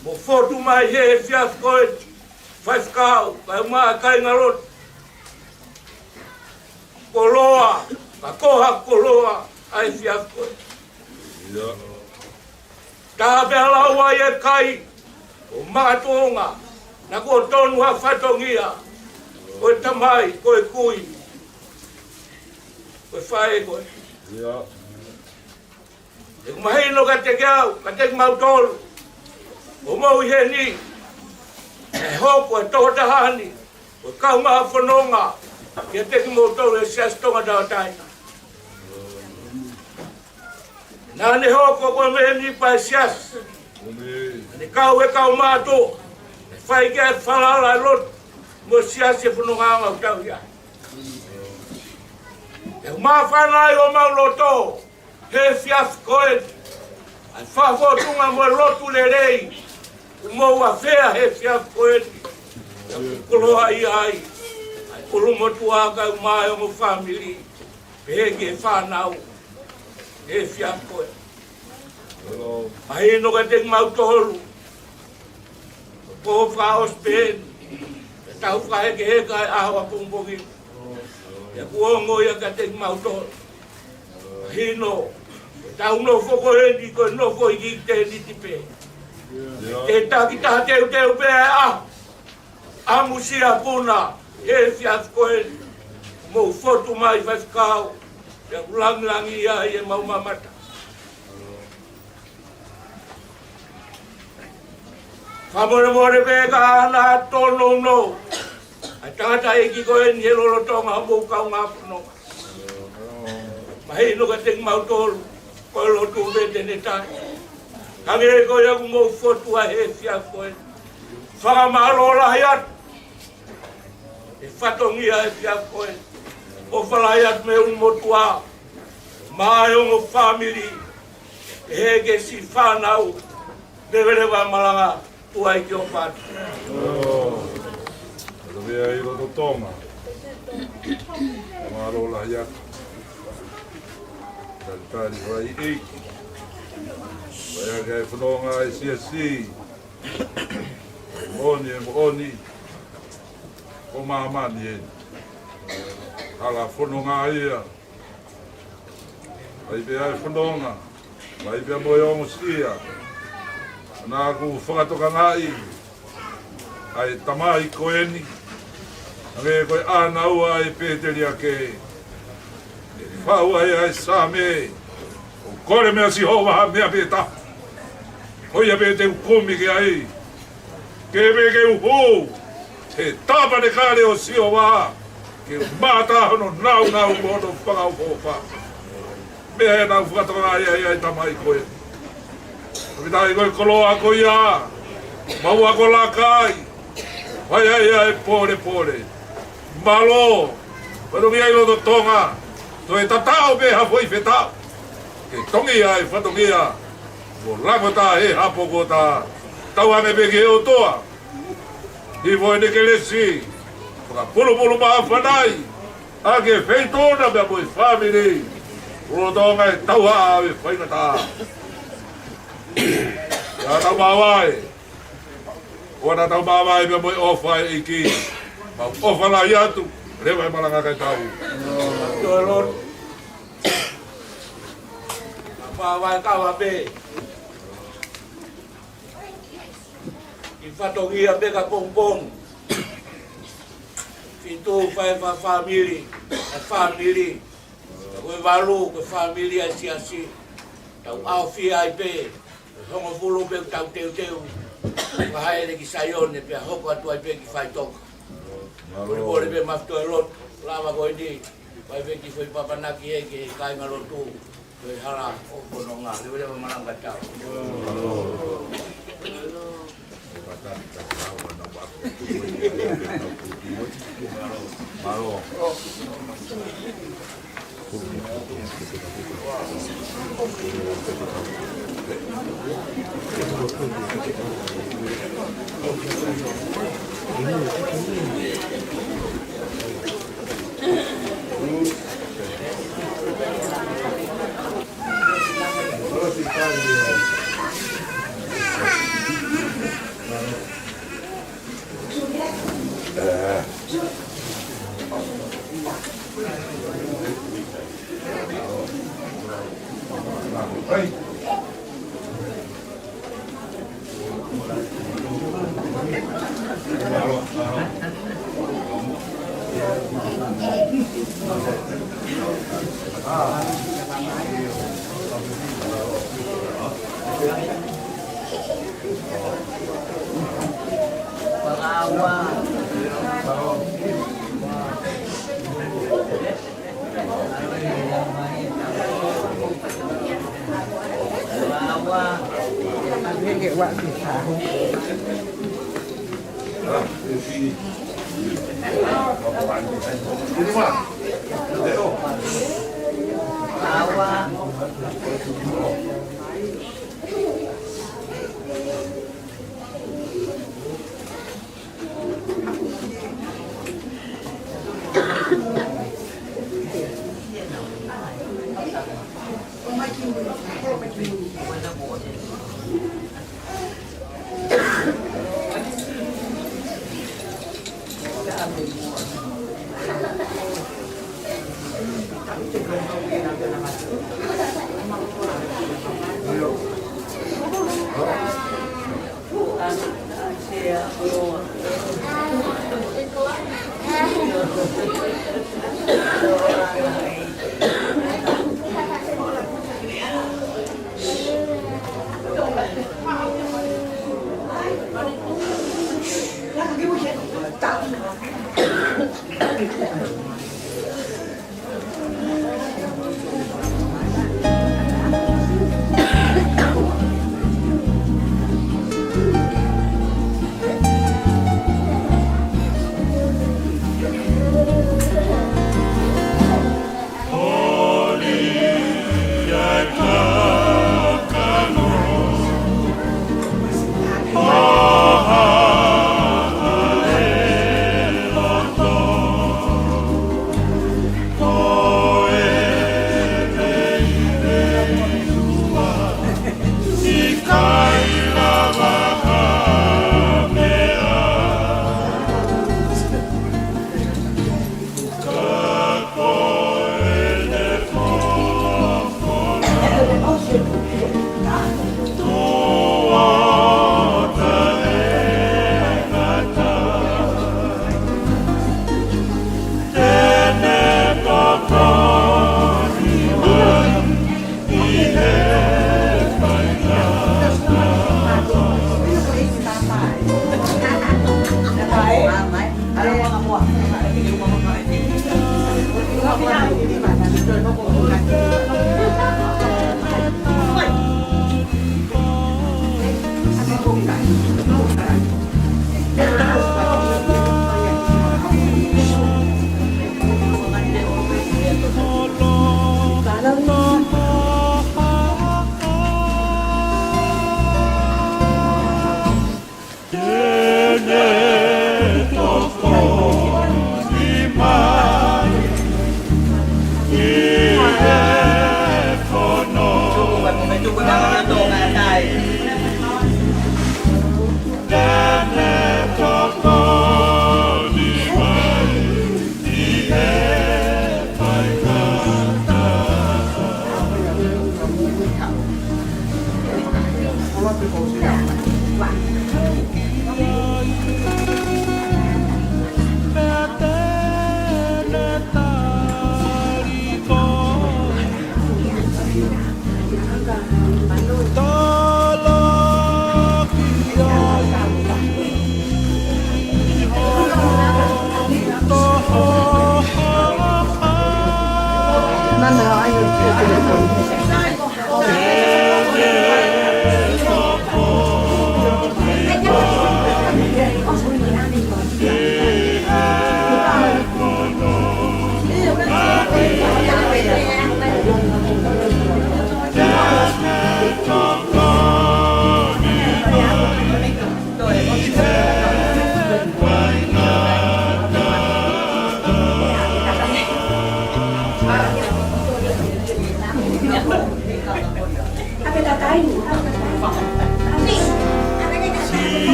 Mo fotu mai he fiaf koe, whaifkau, kai maa kai ngarot. Koloa, ka koha koloa, ai fiaf koe. Tā pea laua e kai, o mātonga, na ko tonu ha whatongia, koe tamai, koe kui, koe whae koe. E mahino ka te kiau, ka te mautolu. O mau he ni, e hoko e tohotahani, o kau maha whanonga, ki te ki mautolu e sias tonga tau taina. Nā ne hoko koe me ni pa e sias. Ne kau e kau mātou, e whai kia e whalala e lot, mo sias e whanonga anga o tau ia. E mawhanai o mau loto, he fiaf koe, ai whawhotunga mo lotu le rei, mo a whea he fiaf koe, e kuloha i ai, ai kurumotuaka u mai o mo family, pehege e whanau, he fiaf koe. Ai no ka te mautolu, ko whaos pen, e tau whaheke he kai ahawa pumpoki, e kuongo ia ka te mautolu. Hino, tau no foko hendi ko no fo i te ni tipe. Te taki ta teu pe a musia puna e fiaf koe mo fotu mai vaskau. Te lang ia e mau mamata. Famore pe ka na tono no. A tata e ki koe ni lo tonga mo ka nga no. Mahei no ka te mautolu, koe lotu vete ne tai. Kange koe aku mo fotu a he fiaf koe. Whakamaro lahaiat. E whatongia e fiaf koe. O whalaiat me un motua. Mai o mo family. E hege si whanau. Neverewa malanga. Tua i ki o patu.
Vea i roto tonga. Maro lahaiat. Tari vai eiki. Vai a kai whanonga e siasi. Oni e oni. O maamani e. Hala whanonga ia. Ai pe ai whanonga. Mai pia mo yo musia. Na ku whakatoka ngai. Ai tamai koeni. Ame koe ana ua e pēteri ake. E whau ai same. O kore mea si hova ha mea pēta. Hoia pē te ukumi ke ai. Ke me ke uhu. He tapa ne kare o si o wā. Ke mata hono nau mono whakau whopa. Mea e nau whakatoka ngai ai tamai koe. Mitai koe koloa ko ia. Mau ako lakai. Vai ai pore. Malo. Pero mi ai lo tonga. To e tatao be ha foi feta. Ke tongi ai fatongia. Ko langota e hapo kota. Tau ame be ke o toa. I voi ne ke lesi. Ka pulu ba fanai. Ake feitona be boy family. Ro tonga e tau a be fainata. Ya tau mawai. Ora tau mawai me moi ofa iki. Mau ofa la yatu. Lewa malanga kai tau.
Tolong. Mawai kawa be. Ifatongi abe ka pongpong. Itu family. Koe walu, koe family asi. Tau awhi ai pe. Hongo fulu pe tau teu. Kahai le ki sayone pe hoko atu ai pe ki fai toka. Kore pe mafto e lot. Lama koe ni. Pai pe ki foi papanaki e ke kai ngalotu. Koe hala o kononga. Lewe maranga tau.
Malo.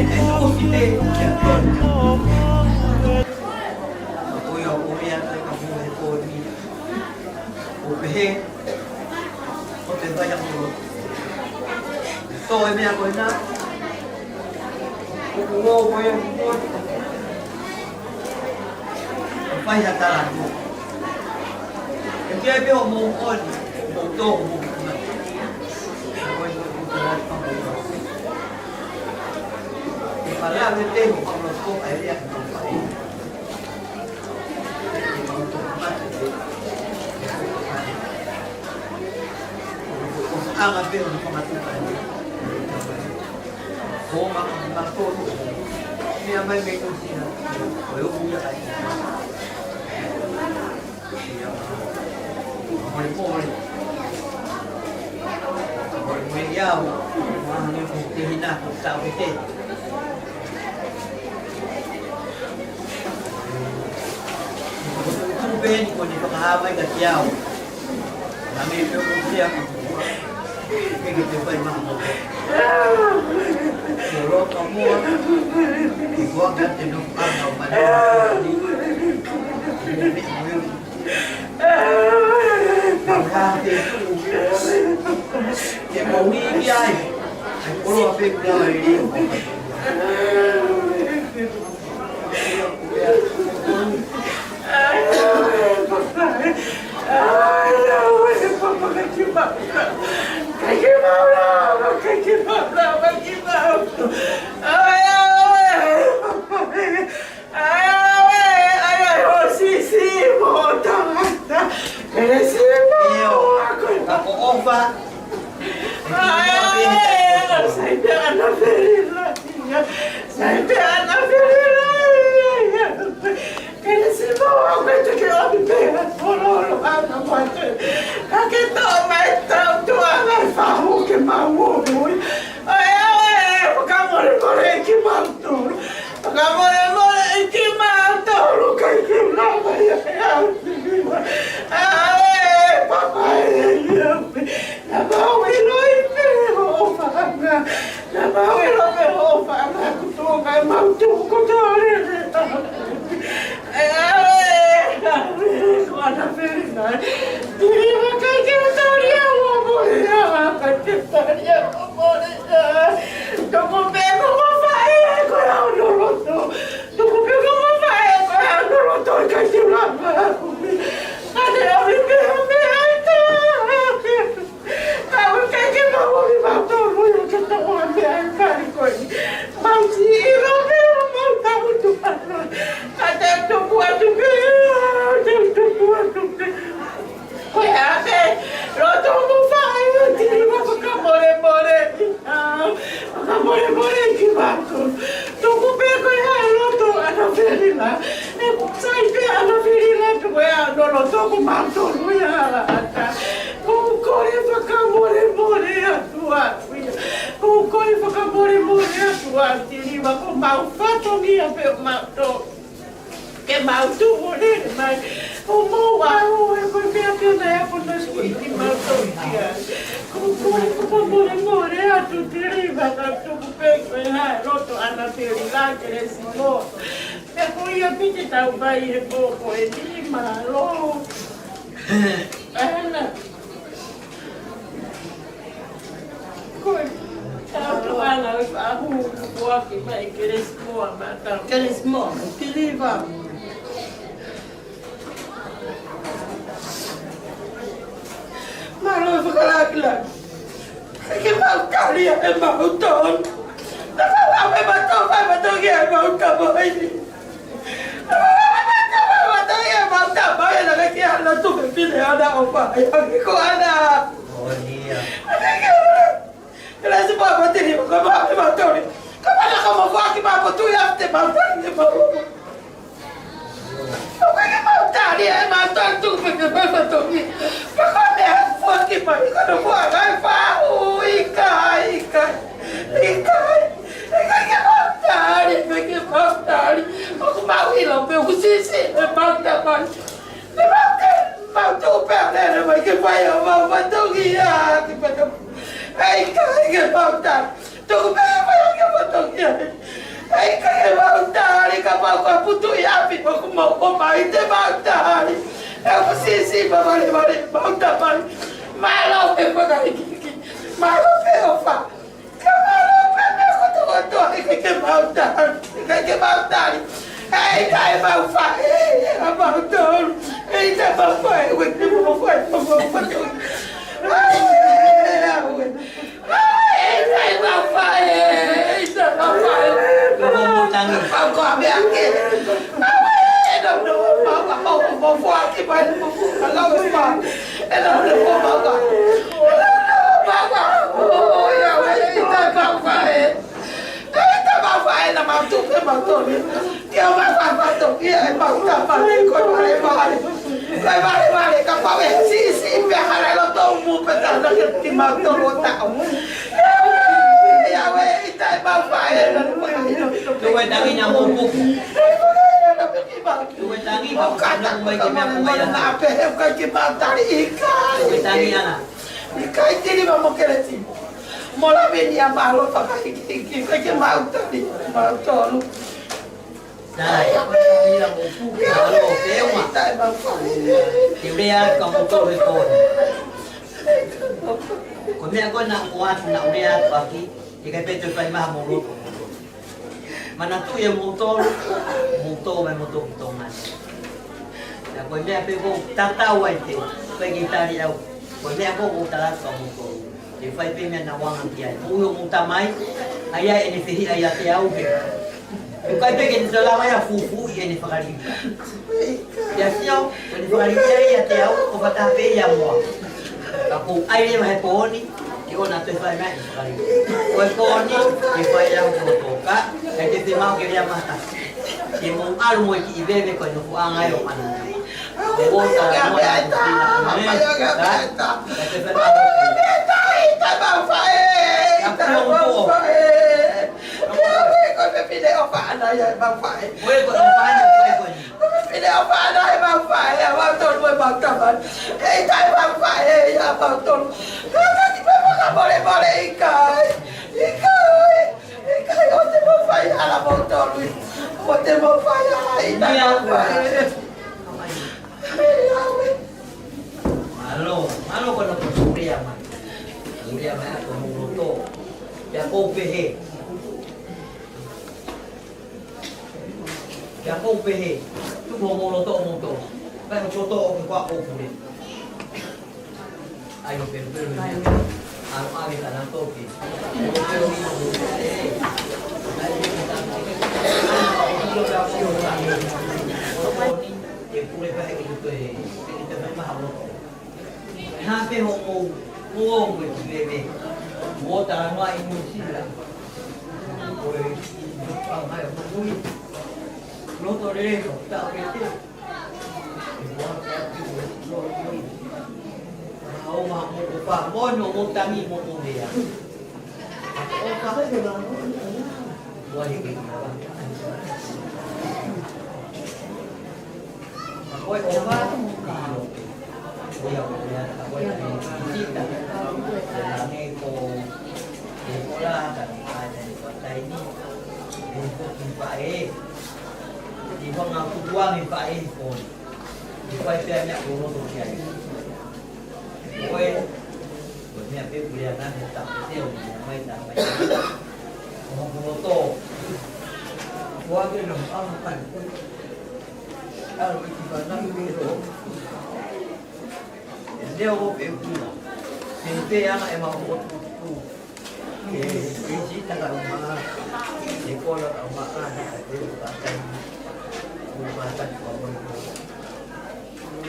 Aku sih. Aku yang punya kamu itu ni. Ubehe. Oke banyak dulu. So ini aku nak. Aku mau yang buat. Apa yang tak aku? Dia biar mungkin, mungkin. Mà làm lên tên của nó không phải là không phải ăn ở bên không ăn phải cố mà cô như mấy mấy công ty là với ông như vậy hồi mồi hồi mồi nhau mà như một cái hình nào cũng tạo cái tên Ben ko ni pakahamay kat yaw. Nami ko siya. Kaya pa yung mga Pero kamu igual ka tinupang na manali. Pagkati ko. Kaya mo ngiyay. Ay puro apik na hindi ko. Tuh apa yang kamu tanya? Ay kaya mau dari kapal ko putu yapi ko mau ko mai te mau dari. Aku sisi babale mau dari. Malo pe ko dari kiki. Malo pe ofa. Kamalo pe ko to ke mau dari. Ke mau dari. Ay kaya mau fa. Mau dari. Ay te mau fa. Ko mau fa. Ay mau fa. Aku ambil angin. Mau buat kita kalau lupa. Oh ya, kita bapak. Kita bapak nama tu ke bapak. Dia bapak tu dia bapak kau balik. Kau balik kau si biar lo tahu mu petang nak timah tu lo tahu. Ya weh, kita bapak.
Tuwe tangi nyambung buku. Tuwe tangi mau kandang baik kemana
na pe ka ki batari ikai.
Tuwe tangi ana.
Ikai tiri mau kereti. Mola beni amalo pakai ki ka ki mau tadi. Mau tolu.
Đây, đây là một phút alo kéo mà. Tiểu đây còn một câu với cô. Còn mẹ con nặng quá nặng đây bagi. Ikai petu pai mah mulut. Mana tu yang motor main motor hitungan. Nah, kau ni apa kau tak tahu aje. Pergi tadi tahu. Kau ni apa kau tak tahu motor. Di file payment nawang dia. Uyung utamai. Ayah ini fihi ayah tiaw ke. Kau pergi selama ya fufu ini fakari. Ya siapa? Ini fakari ya tiaw. Kau patah pe yang mo. Aku air mah poni. Ikaw na ito ay may fakari. Kau ni ifai yang motoka. Kaya timang kaya mata. Imong almo ibebe ko no angay o man. Bota mo Malo ko na po suriya man. Suriya man ako muluto. Kaya ko pehe. Kaya ko pehe. Tu mo muluto mo to. Kaya ko to ko ako puli. Ayo pero ang ami ka nang toki. Pero ni mo eh. Dahil kita ang lokasyon namin. Ni puli pa ito eh. Kita may mahalo. Hape homo uong bebe. Wota no ay musila. Oy, ang ay muy. Loto re ta kete. Au ma mo pa mo no mo tami mo mo dia. O ka ba ba? Wali ke na ba? Oy, o ba mo ka? Kuya ako ay kita ni ko wala kan ada patay ni ko pae di ko nga kuwa ni pae ko di pa siya niya ulo to siya oy niya pe kuya na ta teo may ta may ko to wa ke no ang pan ko ang iba na biro. Dia mau pergi, sampai yang emang buat itu, isi tengah rumah, sekolah rumah ada bukan rumah tak kawan.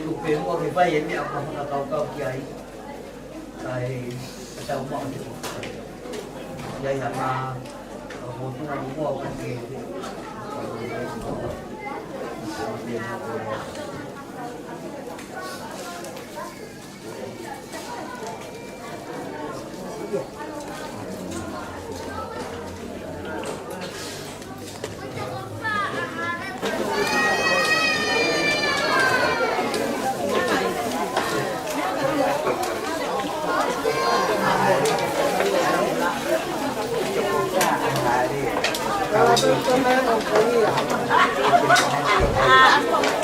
Lu pergi mau apa ini apa nak tahu kiai, saya tahu mau itu, jadi apa, mau tu mau pergi.
Nada.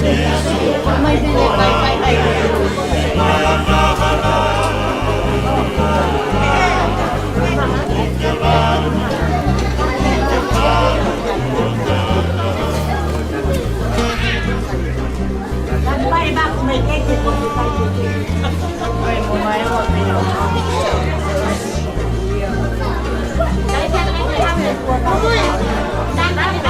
May binigay Hãy subscribe cho kênh Ghiền Mì Gõ để không bỏ lỡ những video hấp dẫn